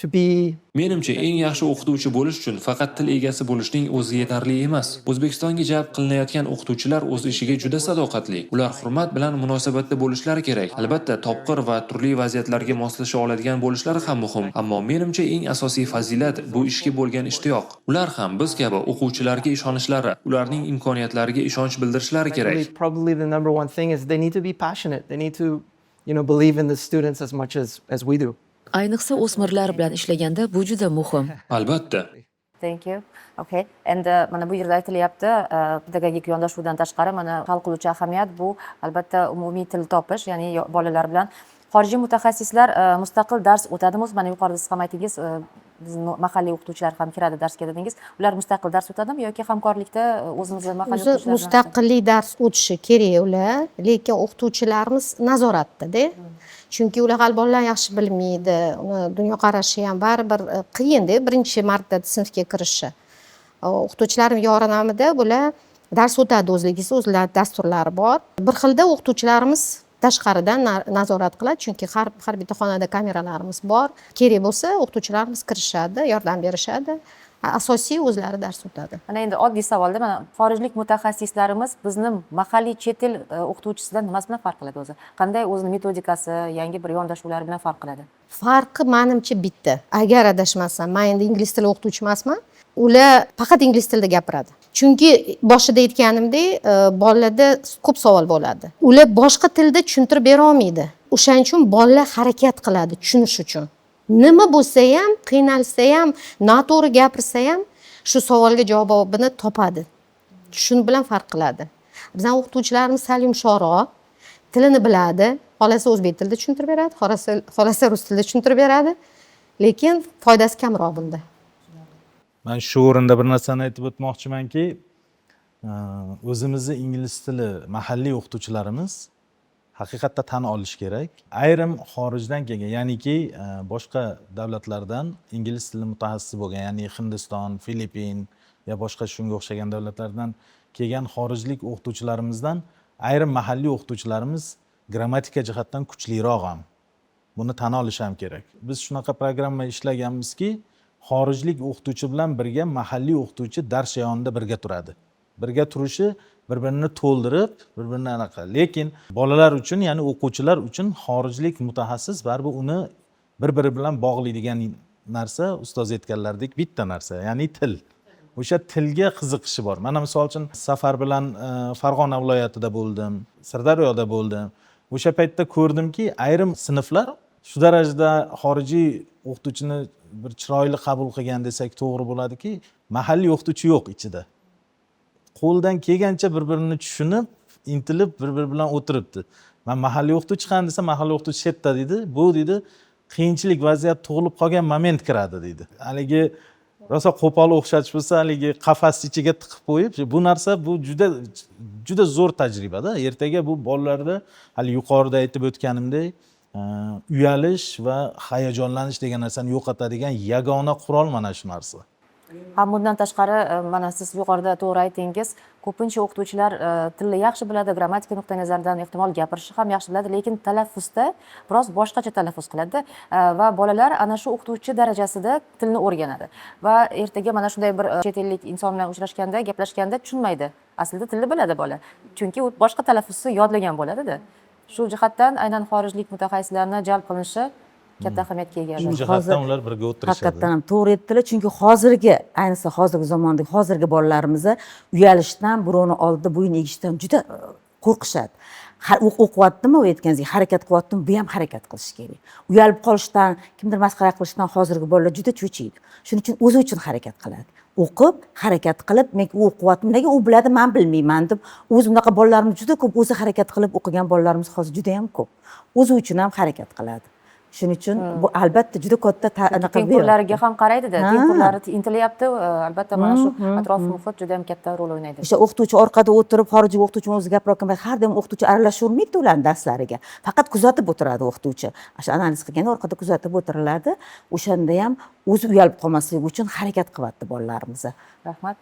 to be Menimcha eng yaxshi o'qituvchi bo'lish uchun faqat til egasi bo'lishning o'zi yetarli emas. O'zbekistonga jalb qilinayotgan o'qituvchilar o'z ishiga juda sadoqatli. Ular hurmat bilan munosabatda bo'lishlari kerak. Albatta, topqir va turli vaziyatlarga moslasha oladigan bo'lishlari ham muhim. Ammo menimcha eng asosiy fazilat bu ishga bo'lgan ishtiyoq. Ular ham biz kabi o'quvchilarga ishonishlari, ularning imkoniyatlariga ishonch bildirishlari kerak. probably the number one thing is they need to be passionate. They need to, believe in the students as much as we do. Ayniqsa o'smirlar bilan ishlaganda bu juda muhim. Albatta. Thank you. Okay. Endi mana bu yerda aytilyapti, pedagogik yondashuvdan tashqari mana hal qiluvchi ahamiyat bu albatta umumiy til topish, ya'ni bolalar bilan xorijiy mutaxassislar mustaqil dars o'tadimi? Mana yuqorida siz ham aytdingiz, bizning mahalliy o'qituvchilar ham kiradi darsga dedingiz. Ular mustaqil dars o'tadimi yoki hamkorlikda o'zimizning mahalliy o'qituvchilar bilan? Mustaqillik dars o'tishi kerak ular, lekin o'qituvchilarimiz nazoratda-da. Chunki ular hali bolalar yaxshi bilmaydi, uni dunyoqarashi ham baribir qiyin-da, birinchi marta sinfga kirishi. O'qituvchilarim yordamida bular dars o'tadi o'zlar dasturlari bor. Bir xilda o'qituvchilarimiz tashqaridan nazorat qiladi, chunki har bitta xonada kameralarimiz bor. Kerak bo'lsa o'qituvchilarimiz kirishadi, yordam berishadi. Asosiy o'zlari dars o'tadi. Mana endi oddiy savolda, mana xorijlik mutaxassislarimiz bizni mahalliy chet el o'qituvchisidan nimasi bilan farq qiladi o'zi? Qanday o'zini metodikasi, yangi bir yondashuvlari bilan farq qiladi? Farqi menimcha bitta. Agar adashmasam, men endi ingliz tili o'qituvchi emasman. Ular faqat ingliz tilida gapiradi. Chunki boshida aytganimdek, bolalarda ko'p savol bo'ladi. Ular boshqa tilda tushuntirib bera olmaydi. O'shaning uchun bolalar harakat qiladi tushunish uchun. Nima bo'lsa ham, qiynalsa ham, noto'g'ri gapirsa ham shu savolga javobini topadi. Shuni bilan farq qiladi. Bizning o'qituvchilarimiz sal yumshoqroq, tilini biladi, xolasa o'zbek tilida tushuntirib beradi, xolasa rus tilida tushuntirib beradi, lekin foydasi kamroq bunda. Men shu o'rinda bir narsani aytib o'tmoqchimanki, o'zimizni ingliz tili mahalliy o'qituvchilarimiz haqiqatda tan olish kerak. Ayrim xorijdan kelgan, ya'niki boshqa davlatlardan ingliz tili mutaxassisi bo'lgan, ya'ni Hindiston, Filippin ya boshqa shunga o'xshagan davlatlardan kelgan xorijlik o'qituvchilarimizdan ayrim mahalliy o'qituvchilarimiz grammatika jihatdan kuchliroq ham. Buni tan olish ham kerak. Biz shunaqa programma ishlaganmizki, xorijlik o'qituvchi bilan birga mahalliy o'qituvchi dars jarayonida birga turadi. Birga turishi bir-birini to'ldirib, bir-birini anaqa. Lekin bolalar uchun, ya'ni o'quvchilar uchun xorijlik mutaxassis baribir uni bir-biri bilan bog'laydigan narsa ustoz aytganlaridek bitta narsa, ya'ni til. O'sha tilga qiziqishi bor. Mana misol uchun safar bilan Farg'ona viloyatida bo'ldim, Sirdaryoda bo'ldim. O'sha paytda ko'rdimki, ayrim sinflar shu darajada xorijiy o'qituvchini bir chiroyli qabul qilgan desak to'g'ri bo'ladiki, mahalliy o'qituvchi yo'q ichida. Qo'ldan kelgancha bir-birini tushunib, intilib, bir-biri bilan o'tiribdi. Men mahalliy o'qituvchi qani desa, mahalliy o'qituvchi chetda dedi. Bu dedi, qiyinchilik vaziyat tug'ilib qolgan moment kiradi dedi. Haligi rosa qo'pol o'xshatish bo'lsa, haligi qafas ichiga tiqib qo'yib, bu narsa bu juda zo'r tajribada. Ertaga bu bolalarda hali yuqorida aytib o'tganimdek, uyalish va hayajonlanish degan narsani yo'qotadigan yagona qurol mana shu narsa. Ha, bundan tashqari mana siz yuqorida to'g'ri aytdingiz, ko'pincha o'qituvchilar tilni yaxshi biladi, grammatika nuqtai nazaridan ehtimol gapirishni ham yaxshi biladi, lekin talaffuzda biroz boshqacha talaffuz qiladi va bolalar ana shu o'qituvchi darajasida tilni o'rganadi va ertaga mana shunday bir chet ellik inson bilan uchrashganda, gaplashganda tushunmaydi. Aslida tilni biladi bola, chunki u boshqa talaffuzni yodlagan bo'ladida. Shu jihatdan aynan xorijlik mutaxassislarni jalb qilinishi katta ahamiyatga ega. Shu jihatdan ular birga o'tirishadi. Haqiqatdan ham to'g'ri aytdilar, chunki hozirgi, ayniqsa hozirgi zamondagi hozirgi bolalarimiz uyalishdan, birovni oldida bo'yin egishdan juda qo'rqishadi. O'qiyaptimi, u aytganingizdek harakat qilyaptimi, bu ham harakat qilish kerak. Uyalib qolishdan, kimdir masxara qilishdan hozirgi bolalar juda cho'chiydi. Shuning uchun o'zi uchun harakat qiladi. O'qib, harakat qilib, men u o'qiyaptim, nega u biladi, men bilmayman deb, o'zi bunaqa bolalarimiz juda ko'p, o'zi harakat qilib o'qigan bolalarimiz hozir juda ham ko'p. O'zi uchun ham harakat qiladi. Shuning uchun bu albatta juda katta tengqurlariga ham qaraydi-da. Tengqurlari intilyapti, albatta mana shu atrof muhit juda ham katta rol o'ynaydi. O'sha o'qituvchi orqada o'tirib, xorijiy o'qituvchi o'zi gapirayotgan payt har doim o'qituvchi aralashavermaydi ularning darslariga. Faqat kuzatib o'tiradi o'qituvchi. O'sha analiz qilganda orqada kuzatib o'tiriladi. O'shanda ham o'zi uyalib qolmasligi uchun harakat qilyapti bolalarimiz. Rahmat.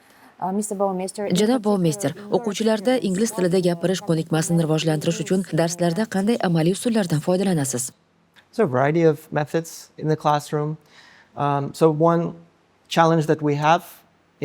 Mr. Baumeister, Janob Baumeister, o'quvchilarda ingliz tilida gapirish ko'nikmasini rivojlantirish uchun darslarda qanday amaliy usullardan foydalanasiz? There's a variety of methods in the classroom. So one challenge that we have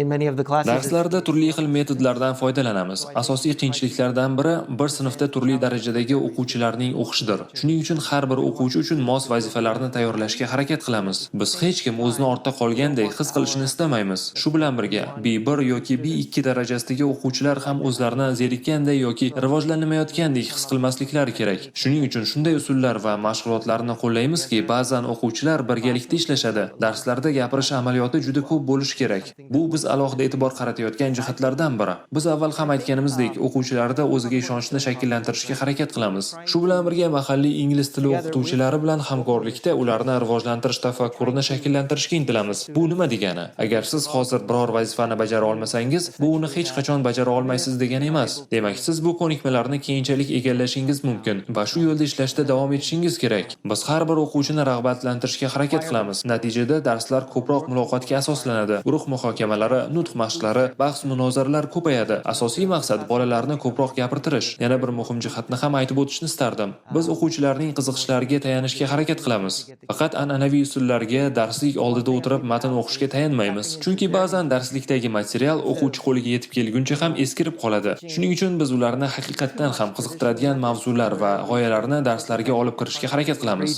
in many of the classes Darslarda turli xil metodlardan foydalanamiz. Asosiy qiyinchiliklardan biri bir sinfda turli darajadagi o'quvchilarning o'qishidir. Shuning uchun har bir o'quvchi uchun mos vazifalarni tayyorlashga harakat qilamiz. Biz hech kim o'zini ortda qolgandek his qilishini istamaymiz. Shu bilan birga B1 yoki B2 darajasidagi o'quvchilar ham o'zlarini zerikkanday yoki rivojlanmayotgandek his qilmasliklari kerak. Shuning uchun shunday usullar va mashg'ulotlarni qo'llaymizki, ba'zan o'quvchilar birgalikda ishlashadi. Darslarda gapirish amaliyoti juda ko'p bo'lishi kerak. Bu biz alohida e'tibor qaratayotgan jihatlardan biri. Biz avval ham aytganimizdek, o'quvchilarda o'ziga ishonchni shakllantirishga harakat qilamiz. Shu bilan birga mahalliy ingliz tili o'qituvchilari bilan hamkorlikda ularni rivojlantirish tafakkurini shakllantirishga intilamiz. Bu nima degani? Agar siz hozir biror vazifani bajara olmasangiz, bu uni hech qachon bajara olmaysiz degani emas. Demak, siz bu ko'nikmalarni keyinchalik egallashingiz mumkin va shu yo'lda ishlashda davom etishingiz kerak. Biz har bir o'quvchini rag'batlantirishga harakat qilamiz. Natijada darslar ko'proq muloqotga asoslanadi. Guruh muhokamalari, nutq mashqlari, bahs munozaralar ko'payadi. Asosiy maqsad bolalarni ko'proq gapirtirish. Yana bir muhim jihatni ham aytib o'tishni istardim. Biz o'quvchilarning qiziqishlariga tayanishga harakat qilamiz. Faqat an'anaviy usullarga darslik oldida o'tirib matn o'qishga tayanmaymiz. Chunki ba'zan darslikdagi material o'quvchi qo'liga yetib kelguncha ham eskirib qoladi. Shuning uchun biz ularni haqiqatdan ham qiziqtiradigan mavzular va g'oyalarni darslarga olib kirishga harakat qilamiz.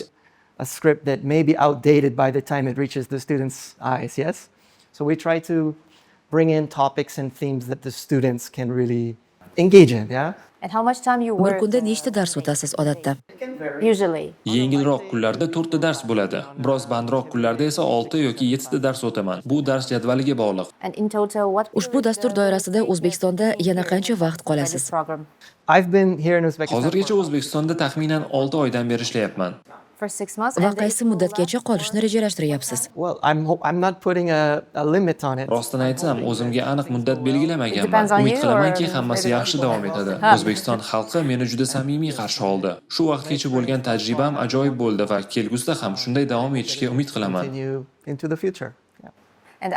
a script that may be outdated by the time it reaches the students' eyes, yes? So we try to bring in topics and themes that the students can really engage in, yeah? And how much time you Bir work kunda nechta dars o'tasiz odatda? usually? Yengilroq kunlarda 4 ta dars bo'ladi. Biroz bandroq kunlarda esa 6 yoki 7 ta dars o'taman. Bu dars jadvaliga bog'liq. And in total what Ushbu dastur doirasida O'zbekistonda yana qancha vaqt this qolasiz? program? I've been here in Uzbekistan. Hozirgacha O'zbekistonda taxminan 6 oydan beri ishlayapman. For 6 months. Va qaysi muddatgacha qolishni rejalashtiryapsiz? Well, I'm not putting a limit on it. Rostini aytsam, o'zimga aniq muddat It belgilamaganman. depends on Umid you qilamanki, or hammasi maybe yaxshi davom etadi. Ha. O'zbekiston xalqi meni juda samimiy qarshi oldi. Shu vaqtgacha bo'lgan tajribam ajoyib bo'ldi va kelgusida ham shunday davom etishga umid qilaman. Continue into the future. Yeah. And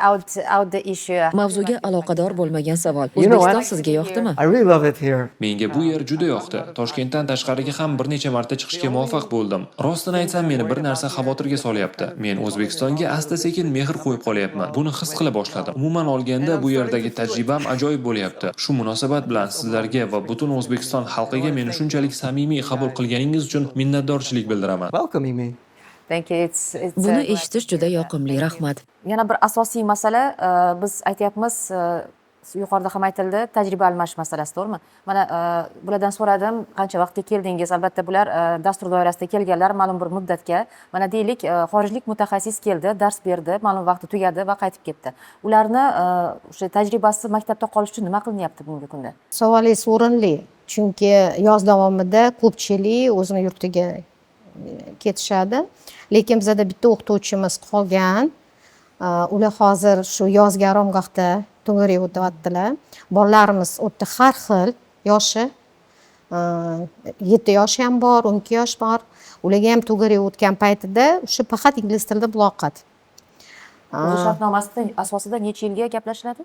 out the issue. Mavzuga aloqador bo'lmagan savol. You know what? O'zbekiston sizga yoqdimi? I really love it here. Menga bu yer juda yoqdi. Toshkentdan tashqariga ham bir necha marta chiqishga muvaffaq bo'ldim. Rostini aytsam, meni bir narsa xavotirga solyapti. Men O'zbekistonga asta-sekin mehr qo'yib qolyapman. Buni his qila boshladim. Umuman olganda bu yerdagi tajribam ajoyib bo'lyapti. Shu munosabat bilan sizlarga va butun O'zbekiston xalqiga meni shunchalik samimiy qabul qilganingiz uchun minnatdorchilik bildiraman. Welcoming me. Thank you. It's Buni eshitish juda yoqimli, rahmat. yana bir asosiy masala biz aytyapmiz, yuqorida ham aytildi, tajriba almashish masalasi, to'g'rimi? Mana bulardan so'radim, qancha vaqtga keldingiz? Albatta bular dastur doirasida kelganlar ma'lum bir muddatga. Mana deylik, xorijlik mutaxassis keldi, dars berdi, ma'lum vaqti tugadi va qaytib ketdi. Ularni o'sha tajribasi maktabda qolish uchun nima qilinyapti bugungi kunda? Savolingiz o'rinli, chunki yoz davomida ko'pchilik o'zini yurtiga ketishadi. Lekin bizada bitta o'qituvchimiz qolgan. Ular hozir shu yozgi oromgohda to'g'ri o'tyaptilar. Bolalarimiz o'tda har xil yoshi, 7 yosh ham bor, 12 yosh bor. Ularga ham to'g'ri o'tgan paytida o'sha faqat ingliz tilida muloqot. O'zi shartnomasida asosida necha yilga gaplashiladi?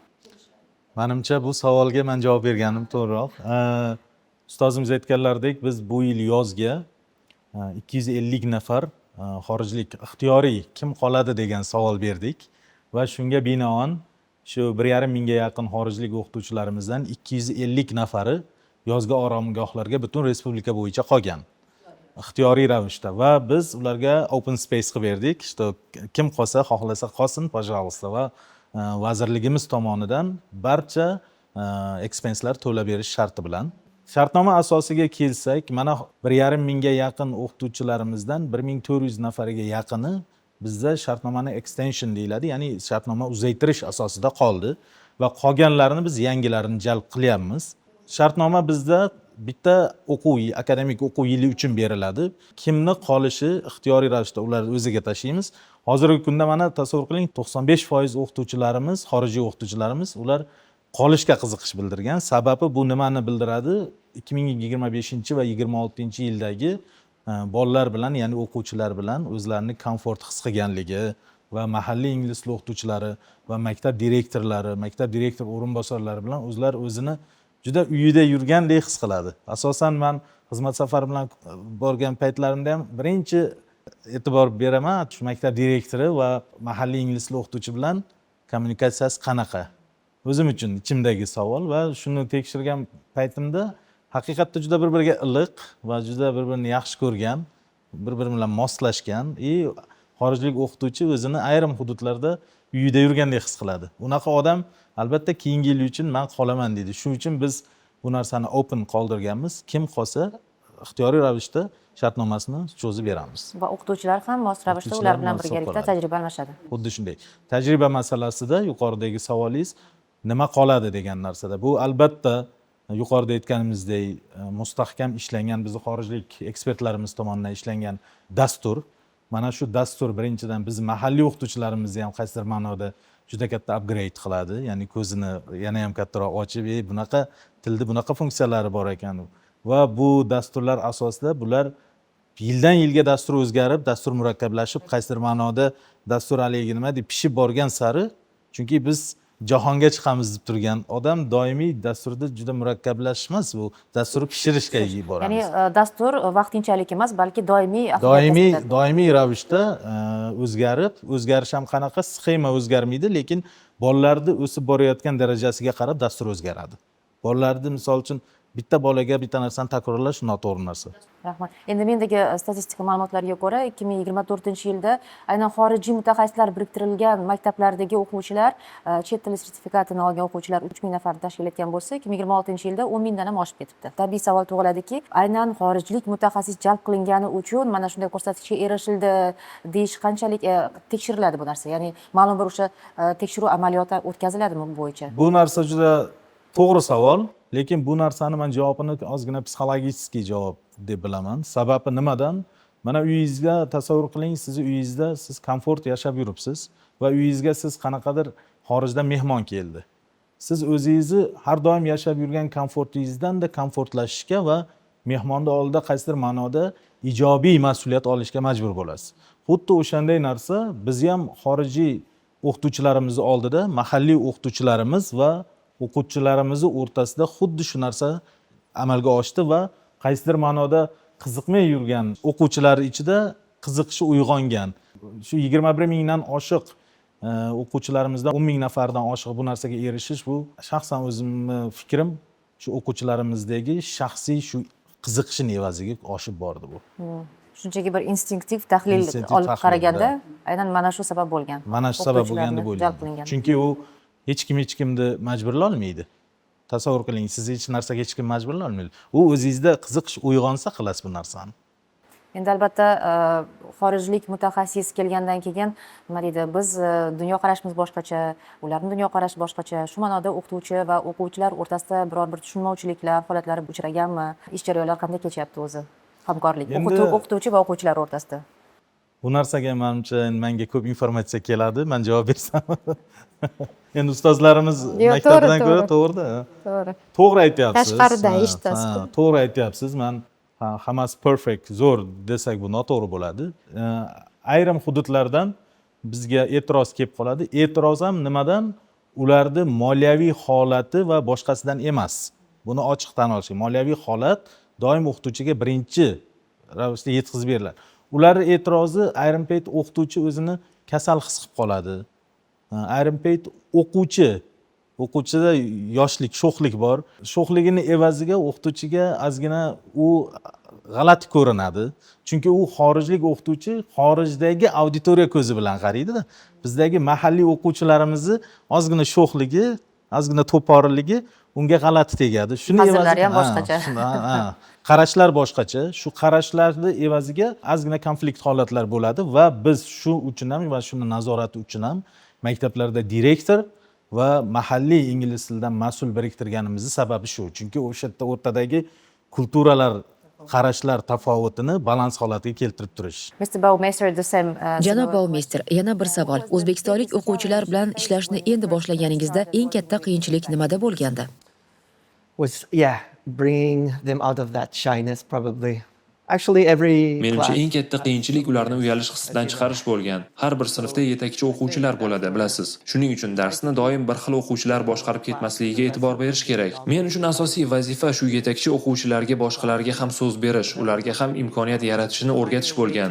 Manimcha bu savolga men javob berganim to'g'riroq. Ustozimiz aytganlaridek, biz bu yil yozga 250 nafar xorijlik ixtiyoriy kim qoladi degan savol berdik va shunga binoan shu 1,5 mingga yaqin xorijlik o'qituvchilarimizdan 250 nafari yozgi oromgohlarga butun respublika bo'yicha qolgan. Ixtiyoriy ravishda va biz ularga open space qilib berdik. Что kim qolsa, xohlasa qolsin, пожалуйста va vazirligimiz tomonidan barcha expenselar to'lab berish sharti bilan. Shartnoma asosiga kelsak, mana 1,5 mingga yaqin o'qituvchilarimizdan 1400 nafariga yaqini bizda shartnomani extension deyiladi, ya'ni shartnoma uzaytirish asosida qoldi va qolganlarini biz yangilarini jalb qilyapmiz. Shartnoma bizda bitta akademik o'quv yili uchun beriladi. Kimni qolishi ixtiyoriy ravishda ularni o'ziga tashlaymiz. Hozirgi kunda mana tasavvur qiling, 95% o'qituvchilarimiz, xorijiy o'qituvchilarimiz ular qolishga qiziqish bildirgan. Sababi bu nimani bildiradi? 2025 va 26 yildagi bolalar bilan, ya'ni o'quvchilar bilan o'zlarini komfort his qilganligi va mahalliy ingliz tili o'qituvchilari va maktab direktorlari, maktab direktor o'rinbosarlari bilan o'zini juda uyida yurgandek his qiladi. Asosan men xizmat safari bilan borgan paytlarimda ham birinchi e'tibor beraman shu maktab direktori va mahalliy ingliz tili o'qituvchi bilan kommunikatsiyasi qanaqa. O'zim uchun ichimdagi savol va shuni tekshirgan paytimda haqiqatda juda bir-biriga iliq va juda bir-birini yaxshi ko'rgan, bir-biri bilan moslashgan, xorijlik o'qituvchi o'zini ayrim hududlarda uyida yurgandek his qiladi. Unaqa odam albatta keyingi yil uchun men qolaman deydi. Shuning uchun biz bu narsani open qoldirganmiz. Kim qolsa ixtiyoriy ravishda shartnomasini cho'zib beramiz. Va o'qituvchilar ham mos ravishda ular bilan birgalikda tajriba almashadi. Xuddi shunday. Tajriba masalasida yuqoridagi savolingiz nima qoladi degan narsada. Bu albatta yuqorida aytganimizdek mustahkam ishlangan, bizni xorijlik ekspertlarimiz tomonidan ishlangan dastur. Mana shu dastur birinchidan biz mahalliy o'qituvchilarimizni ham qaysidir ma'noda juda katta upgrade qiladi. Ya'ni ko'zini yana ham kattaroq ochib, bunaqa tilda bunaqa funksiyalari bor ekan. Va bu dasturlar asosida bular yildan yilga dastur o'zgarib, dastur murakkablashib, qaysidir ma'noda dastur haligi nima deb pishib borgan sari, chunki biz jahonga chiqamiz deb turgan odam doimiy dasturda juda murakkablashish emas, bu dasturni pishirishga boramiz. Ya'ni dastur vaqtinchalik emas, balki doimiy doimiy ravishda o'zgarish ham qanaqa, sxema o'zgarmaydi, lekin bolalarni o'sib borayotgan darajasiga qarab dastur o'zgaradi. Bolalarni misol uchun bitta bolaga bitta narsani takrorlash noto'g'ri narsa. Rahmat. Endi mendagi statistika ma'lumotlarga ko'ra 2024-yilda aynan xorijiy mutaxassislar biriktirilgan maktablardagi o'quvchilar, chet tili sertifikatini olgan o'quvchilar 3000 nafarni tashkil etgan bo'lsa, 2026-yilda 10 mingdan ham oshib ketibdi. Tabiiy savol tug'iladiki, aynan xorijlik mutaxassis jalb qilingani uchun mana shunday ko'rsatkichga erishildi deyish qanchalik tekshiriladi bu narsa? Ya'ni ma'lum bir o'sha tekshiruv amaliyoti o'tkaziladimi bu bo'yicha? Bu narsa juda to'g'ri savol, lekin bu narsani men javobini ozgina psixologik javob deb bilaman. Sababi nimadan? Mana uyingizga tasavvur qiling, siz uyingizda siz komfort yashab yuribsiz va uyingizga siz qanaqadir xorijdan mehmon keldi. Siz o'zingizni har doim yashab yurgan komfortingizdan-da komfortlashishga va mehmonni oldida qaysidir ma'noda ijobiy mas'uliyat olishga majbur bo'lasiz. Xuddi o'shanday narsa biz ham xorijiy o'qituvchilarimiz oldida mahalliy o'qituvchilarimiz va o'quvchilarimiz o'rtasida xuddi shu narsa amalga oshdi va qaysidir ma'noda qiziqmay yurgan o'quvchilar ichida qiziqishi uyg'ongan. Shu 21 mingdan oshiq o'quvchilarimizdan 10 ming nafardan oshiq bu narsaga erishish, bu shaxsan o'zimning fikrim shu o'quvchilarimizdagi shaxsiy shu qiziqishning evaziga oshib bordi bu. Shunchaki bir instinktiv tahlil olib qaraganda aynan mana shu sabab bo'lgan. Mana shu sabab bo'lgan deb o'ylayman. Chunki u hech kimni majburlay olmaydi. Tasavvur qiling, sizni hech narsaga hech kim majburlay olmaydi. U o'zingizda qiziqish uyg'onsa qilasiz bu narsani. Endi albatta xorijlik mutaxassis kelgandan keyin nima deydi, biz dunyoqarashimiz boshqacha, ularning dunyoqarashi boshqacha. Shu ma'noda o'qituvchi va o'quvchilar o'rtasida biror bir tushunmovchiliklar holatlari uchraganmi? Ish jarayonlari qanday kechyapti o'zi? Hamkorlik o'qituvchi va o'quvchilar o'rtasida. Bu narsaga menimcha menga ko'p informatsiya keladi, men javob bersam. Endi ustozlarimiz maktabdan ko'ra to'g'ri aytyapsiz. Tashqaridan eshitasiz. To'g'ri aytyapsiz. Men hammasi perfect, zo'r desak bu noto'g'ri bo'ladi. Ayrim hududlardan bizga e'tiroz kelib qoladi. E'tiroz ham nimadan? Ularni moliyaviy holati va boshqasidan emas. Buni ochiq tan olish kerak. Moliyaviy holat doim o'qituvchiga birinchi ravishda yetkazib beriladi. Ularning e'tirozi ayrim payt o'qituvchi o'zini kasal his qilib qoladi. Ayrim payt o'quvchida yoshlik, sho'xlik bor. Sho'xligini evaziga o'qituvchiga ozgina u g'alati ko'rinadi. Chunki u xorijlik o'qituvchi xorijdagi auditoriya ko'zi bilan qaraydi-da. Bizdagi mahalliy o'quvchilarimizni ozgina sho'xligi, ozgina to'poriligi unga g'alati tegadi. Shuni Hazillari ham boshqacha. Qarashlar boshqacha. Shu qarashlarni evaziga ozgina konflikt holatlar bo'ladi va biz shu uchun ham va shuni nazorati uchun ham maktablarda direktor va mahalliy ingliz tilidan mas'ul biriktirganimizning sababi shu. Chunki o'sha yerda o'rtadagi kulturalar, qarashlar tafovutini balans holatiga keltirib turish. Mr. Baumeister, the same. Janob Baumeister, yana bir savol. O'zbekistonlik o'quvchilar bilan ishlashni endi boshlaganingizda eng katta qiyinchilik nimada bo'lgandi? Was, bringing them out of that shyness probably. Actually, every Menimcha class, eng katta qiyinchilik ularni uyalish hissidan chiqarish bo'lgan. Har bir sinfda yetakchi o'quvchilar bo'ladi, bilasiz. Shuning uchun darsni doim bir xil o'quvchilar boshqarib ketmasligiga e'tibor berish kerak. Men uchun asosiy vazifa shu yetakchi o'quvchilarga boshqalarga ham so'z berish, ularga ham imkoniyat yaratishni o'rgatish bo'lgan.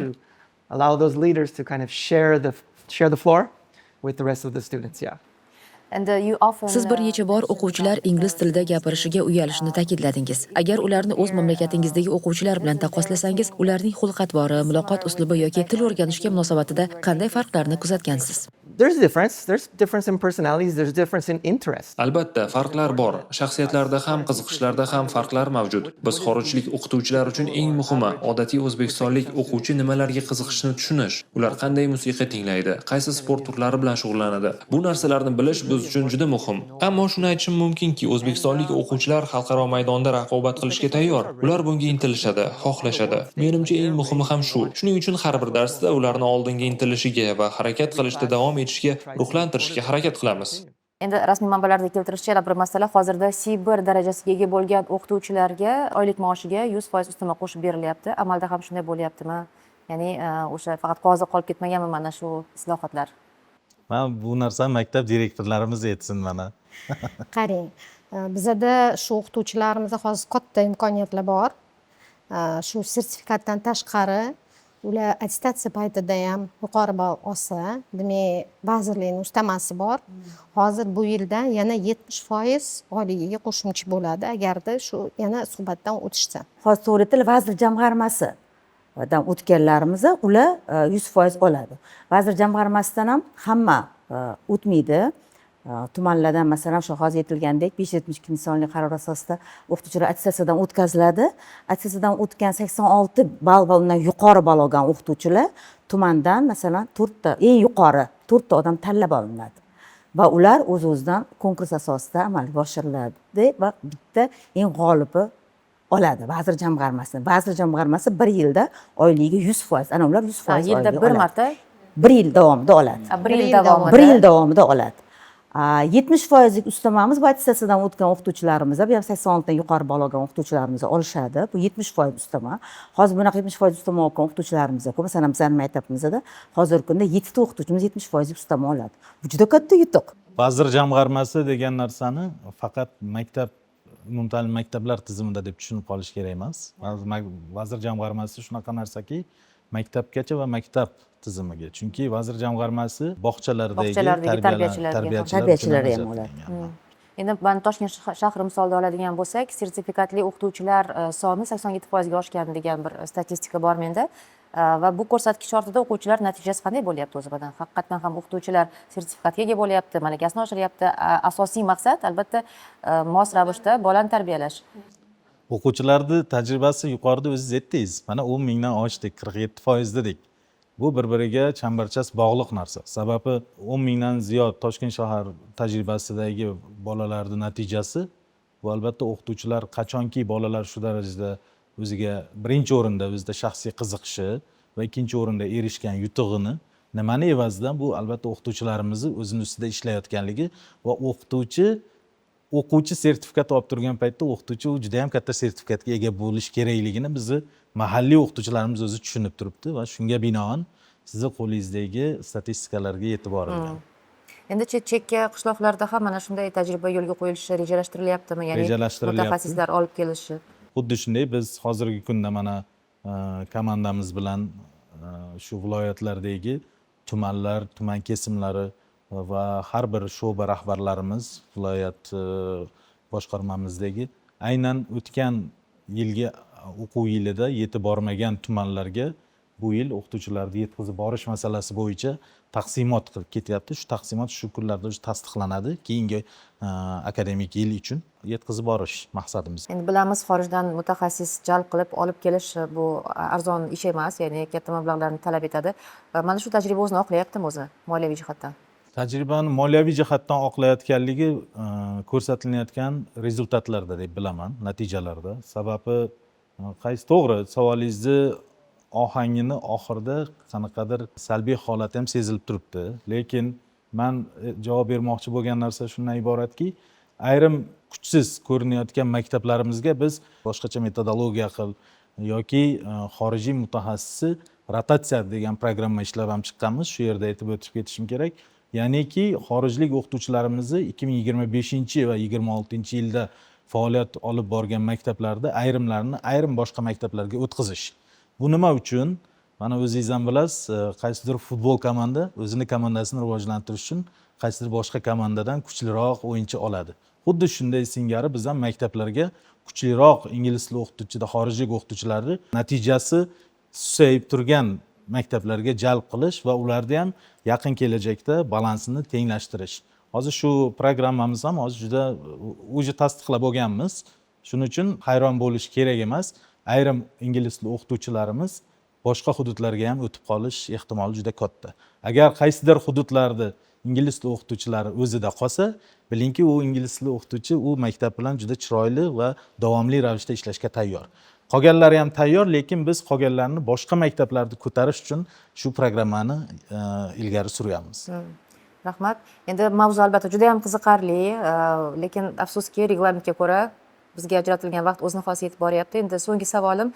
allow those leaders to kind of share the floor with the rest of the students. And you often, Siz bir necha bor o'quvchilar ingliz tilida gapirishiga uyalishni ta'kidladingiz. Agar ularni o'z mamlakatingizdagi o'quvchilar bilan taqqoslasangiz, ularning xulq-atvori, muloqot uslubi yoki til o'rganishga munosabatida qanday farqlarni kuzatgansiz? There's difference in personalities, there's difference in interest. Albatta, farqlar bor. Shaxsiyatlarda ham, qiziqishlarda ham farqlar mavjud. Biz xorijlik o'qituvchilar uchun eng muhimi odatiy o'zbekistonlik o'quvchi nimalarga qiziqishini tushunish. Ular qanday musiqa tinglaydi, qaysi sport turlari bilan shug'ullanadi. Bu narsalarni bilish biz uchun juda muhim. Ammo shuni aytishim mumkinki, o'zbekistonlik o'quvchilar xalqaro maydonda raqobat qilishga tayyor. Ular bunga intilishadi, xohlashadi. Menimcha eng muhimi ham shu. Shuning uchun har bir darsda ularni oldinga intilishiga va harakat qilishda davom etishga ruhlantirishga harakat qilamiz. Endi rasmiy manbalarda keltirishicha yana bir masala, hozirda C1 darajasiga ega bo'lgan o'qituvchilarga oylik maoshiga 100% ustama qo'shib berilyapti. Amalda ham shunday bo'lyaptimi? Ya'ni o'sha faqat qog'ozda qolib ketmaganmi mana shu islohotlar? Men bu narsa maktab direktorlarimiz aytsin mana. Qarang, bizada shu o'qituvchilarimizda hozir katta imkoniyatlar bor. Shu sertifikatdan tashqari ular attestatsiya paytida ham yuqori ball olsa, demak, vazirlikning ustamasi bor. Hozir bu yildan yana 70% oyligiga qo'shimcha bo'ladi, agarda shu yana suhbatdan o'tishsa. Hozir to'g'ri til vazir jamg'armasi dan o'tganlarimiz ular 100% oladi. Vazir jamg'armasidan ham hamma o'tmaydi. Tumanlardan masalan shu hozir aytilgandek 572 sonli qaror asosida o'qituvchilar attestatsiyadan o'tkaziladi. Attestatsiyadan o'tgan 86 ball va undan yuqori ball olgan o'qituvchilar tumandan masalan 4 ta eng yuqori 4 ta odam tanlab olinadi. Va ular o'z-o'zidan konkurs asosida amalga oshiriladi va bitta eng g'olibi oladi vazir jamg'armasini. Vazir jamg'armasi 1 yilda oyligi 100%. Ana ular 100% Yilda bir marta 1 yil davomida oladi. 1 yil davomida. 1 yil davomida oladi. 70% ustamamiz bu attestatsiyadan o'tgan o'qituvchilarimiz, bu ham 86 dan yuqori ball olgan o'qituvchilarimiz olishadi. Bu 70% ustama. Hozir bunaqa 70% ustama olgan o'qituvchilarimiz ko'p. Masalan, bizning maktabimizda hozirgi kunda 7 ta o'qituvchimiz 70% ustama oladi. Bu juda katta yutuq. Vazir jamg'armasi degan narsani faqat maktab umumta'lim maktablar tizimida deb tushunib qolish kerak emas. Vazir jamg'armasi shunaqa narsaki, maktabgacha va maktab tizimiga. Chunki vazir jamg'armasi bog'chalardagi tarbiyachilar ham oladi. Endi mana Toshkent shahri misolida oladigan bo'lsak, sertifikatli o'qituvchilar soni 87% ga oshgan degan bir statistika bor menda. Va bu ko'rsatkich ortida o'quvchilar natijasi qanday bo'lyapti o'zidan? Haqiqatan ham o'qituvchilar sertifikatga ega bo'lyapti, malakasini oshiryapti. Asosiy maqsad albatta mos ravishda bolani tarbiyalash. O'quvchilarning tajribasi yuqorida o'zingiz aytdingiz. Mana 10 mingdan oshdik, 47% dedik. Bu bir-biriga chambarchas bog'liq narsa. Sababi 10 mingdan ziyod Toshkent shahar tajribasidagi bolalarning natijasi bu albatta o'qituvchilar qachonki bolalar shu darajada o'ziga birinchi o'rinda o'zida shaxsiy qiziqishi va ikkinchi o'rinda erishgan yutug'ini nimani evazidan bu albatta o'qituvchilarimizni o'zini ustida ishlayotganligi va o'quvchi sertifikat olib turgan paytda o'qituvchi u juda ham katta sertifikatga ega bo'lish kerakligini bizni mahalliy o'qituvchilarimiz o'zi tushunib turibdi va shunga binoan sizni qo'lingizdagi statistikalarga yetib borilgan. Endi chekka qishloqlarda ham mana shunday tajriba yo'lga qo'yilishi rejalashtirilyaptimi? Ya'ni Rejalashtirilyapti. mutaxassislar olib kelinishi. Xuddi shunday biz hozirgi kunda mana komandamiz bilan shu viloyatlardagi tumanlar, tuman kesimlari va har bir sho'ba rahbarlarimiz viloyat boshqarmamizdagi aynan o'tgan yilgi o'quv yilida yetib bormagan tumanlarga bu yil o'qituvchilarni yetkazib borish masalasi bo'yicha taqsimot qilib ketyapti. Shu taqsimot shu kunlarda tasdiqlanadi. Keyingi akademik yil uchun yetkazib borish maqsadimiz. Endi bilamiz, xorijdan mutaxassis jalb qilib olib kelish bu arzon ish emas, ya'ni katta mablag'larni talab etadi. Mana shu tajriba o'zini oqlayaptimi o'zi moliyaviy jihatdan? Tajribani moliyaviy jihatdan oqlayotganligi ko'rsatilayotgan rezultatlarda deb bilaman, natijalarda. Sababi qaysi to'g'ri, savolingizni ohangini oxirida qanaqadir salbiy holat ham sezilib turibdi. Lekin men javob bermoqchi bo'lgan narsa shundan iboratki, ayrim kuchsiz ko'rinayotgan maktablarimizga biz boshqacha metodologiya qil yoki xorijiy mutaxassisi rotatsiya degan programma ishlab ham chiqqanmiz. Shu yerda aytib o'tib ketishim kerak. Ya'niki xorijlik o'qituvchilarimizni 2025 va 2026 yilda faoliyat olib borgan maktablarda ayrimlarini ayrim boshqa maktablarga o'tkazish. Bu nima uchun? Mana o'zingiz ham bilasiz, qaysidir futbol komanda o'zini komandasini rivojlantirish uchun qaysidir boshqa komandadan kuchliroq o'yinchi oladi. Xuddi shunday singari biz ham maktablarga kuchliroq ingliz tili o'qituvchida xorijlik o'qituvchilarni natijasi susayib turgan maktablarga jalb qilish va ularda ham yaqin kelajakda balansini tenglashtirish. Hozir shu programmamiz ham hozir juda o'zi tasdiqlab bo'lganmiz. Shuning uchun hayron bo'lish kerak emas. Ayrim ingliz tili o'qituvchilarimiz boshqa hududlarga ham o'tib qolish ehtimoli juda katta. Agar qaysidir hududlarda ingliz tili o'qituvchilari o'zida qolsa, bilingki u ingliz tili o'qituvchi u maktab bilan juda chiroyli va davomli ravishda ishlashga tayyor. Qolganlari ham tayyor, lekin biz qolganlarni boshqa maktablarda ko'tarish uchun shu programmani ilgari suryapmiz. Rahmat. Endi mavzu albatta juda ham qiziqarli, lekin afsuski reglamentga ko'ra bizga ajratilgan vaqt o'z nihosiga yetib boryapti. Endi so'nggi savolim,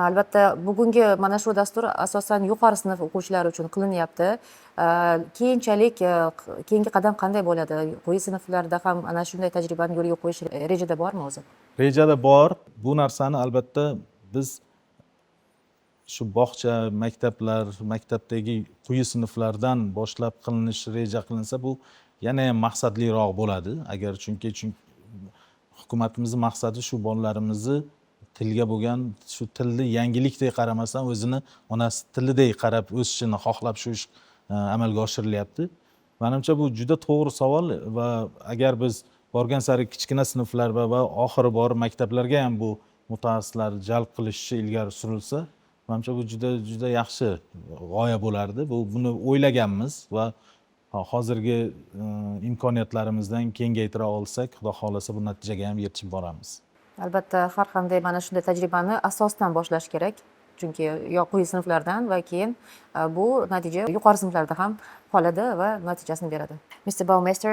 albatta bugungi mana shu dastur asosan yuqori sinf o'quvchilari uchun qilinyapti. Keyinchalik keyingi qadam qanday bo'ladi? Quyi sinflarda ham ana shunday tajribani yo'lga qo'yish rejada bormi o'zi? Rejada bor. Bu narsani albatta biz shu bog'cha, maktablar, maktabdagi quyi sinflardan boshlab qilinish reja qilinsa, bu yana ham maqsadliroq bo'ladi. Agar chunki hukumatimizning maqsadi shu bolalarimizni tilga bo'lgan shu tilni yangilikdek qaramasdan o'zini onasi tilidek qarab o'sishini xohlab shu ish amalga oshirilyapti. Menimcha bu juda to'g'ri savol va agar biz borgan sari kichkina sinflar va oxiri bor maktablarga ham bu mutaxassislar jalb qilinishi ilgari surilsa, menimcha bu juda yaxshi g'oya bo'lardi. Buni o'ylaganmiz va hozirgi imkoniyatlarimizdan kengaytira olsak, xudo xolasa bu natijaga ham yetib boramiz. Albatta har qanday mana shunday tajribani asosdan boshlash kerak. Chunki yo quyi sinflardan va keyin bu natija yuqori sinflarda ham qoladi va natijasini beradi. Mr. Baumeister,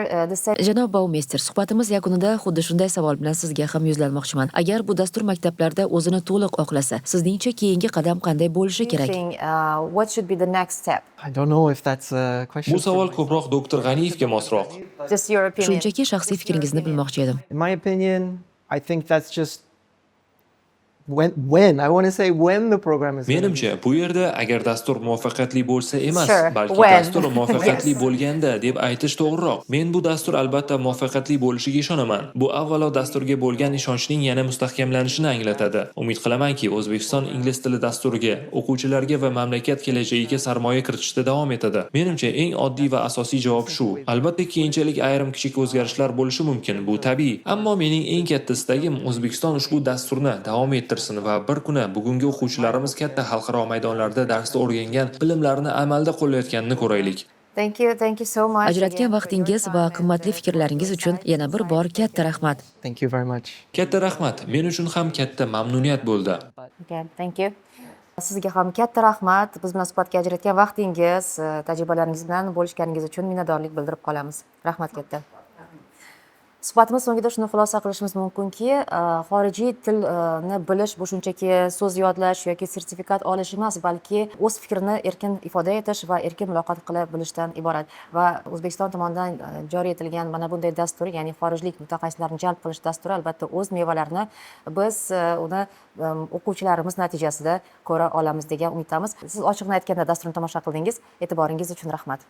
Janob Baumeister, suhbatimiz yakunida xuddi shunday savol bilan sizga ham yuzlanmoqchiman. Agar bu dastur maktablarda o'zini to'liq oqlasa, sizningcha keyingi qadam qanday bo'lishi kerak? What should be the next step? I don't know if that's a question. Bu savol ko'proq doktor G'aniyevga mosroq. Just your opinion. Shunchaki shaxsiy fikringizni bilmoqchi edim. In my opinion, I think that's just when I want to say when the program is. Menimcha, bu yerda agar dastur muvaffaqiyatli bo'lsa emas, Sure, balki when. dastur muvaffaqiyatli Yes. bo'lganda deb aytish to'g'riroq. Men bu dastur albatta muvaffaqiyatli bo'lishiga ishonaman. Bu avvalo dasturga bo'lgan ishonchning yana mustahkamlanishini anglatadi. Umid qilamanki, O'zbekiston ingliz tili dasturiga, o'quvchilarga va mamlakat kelajagiga sarmoya kiritishda davom etadi. Menimcha, eng oddiy va asosiy javob shu. Albatta, keyinchalik ayrim kichik o'zgarishlar bo'lishi mumkin, bu tabiiy. Ammo mening eng katta istagim O'zbekiston ushbu dasturni davom ettirsin va bir kuni bugungi o'quvchilarimiz katta xalqaro maydonlarda darsda o'rgangan bilimlarni amalda qo'llayotganini ko'raylik. Thank you so much. Ajratgan vaqtingiz va qimmatli fikrlaringiz uchun yana bir bor katta rahmat. Thank you very much. Katta rahmat. Men uchun ham katta mamnuniyat bo'ldi. Okay, thank you. Sizga ham katta rahmat. Biz bilan suhbatga ajratgan vaqtingiz, tajribalaringiz bilan bo'lishganingiz uchun minnatdorlik bildirib qolamiz. Rahmat katta. Suhbatimiz so'ngida shuni xulosa qilishimiz mumkinki, xorijiy tilni bilish bu shunchaki so'z yodlash yoki sertifikat olish emas, balki o'z fikrini erkin ifoda etish va erkin muloqot qila bilishdan iborat. Va O'zbekiston tomonidan joriy etilgan mana bunday dastur, ya'ni xorijlik mutaxassislarni jalb qilish dasturi albatta o'z mevalarini biz uni o'quvchilarimiz natijasida ko'ra olamiz degan umiddamiz. Siz ochiqni aytganda dasturni tomosha qildingiz. E'tiboringiz uchun rahmat.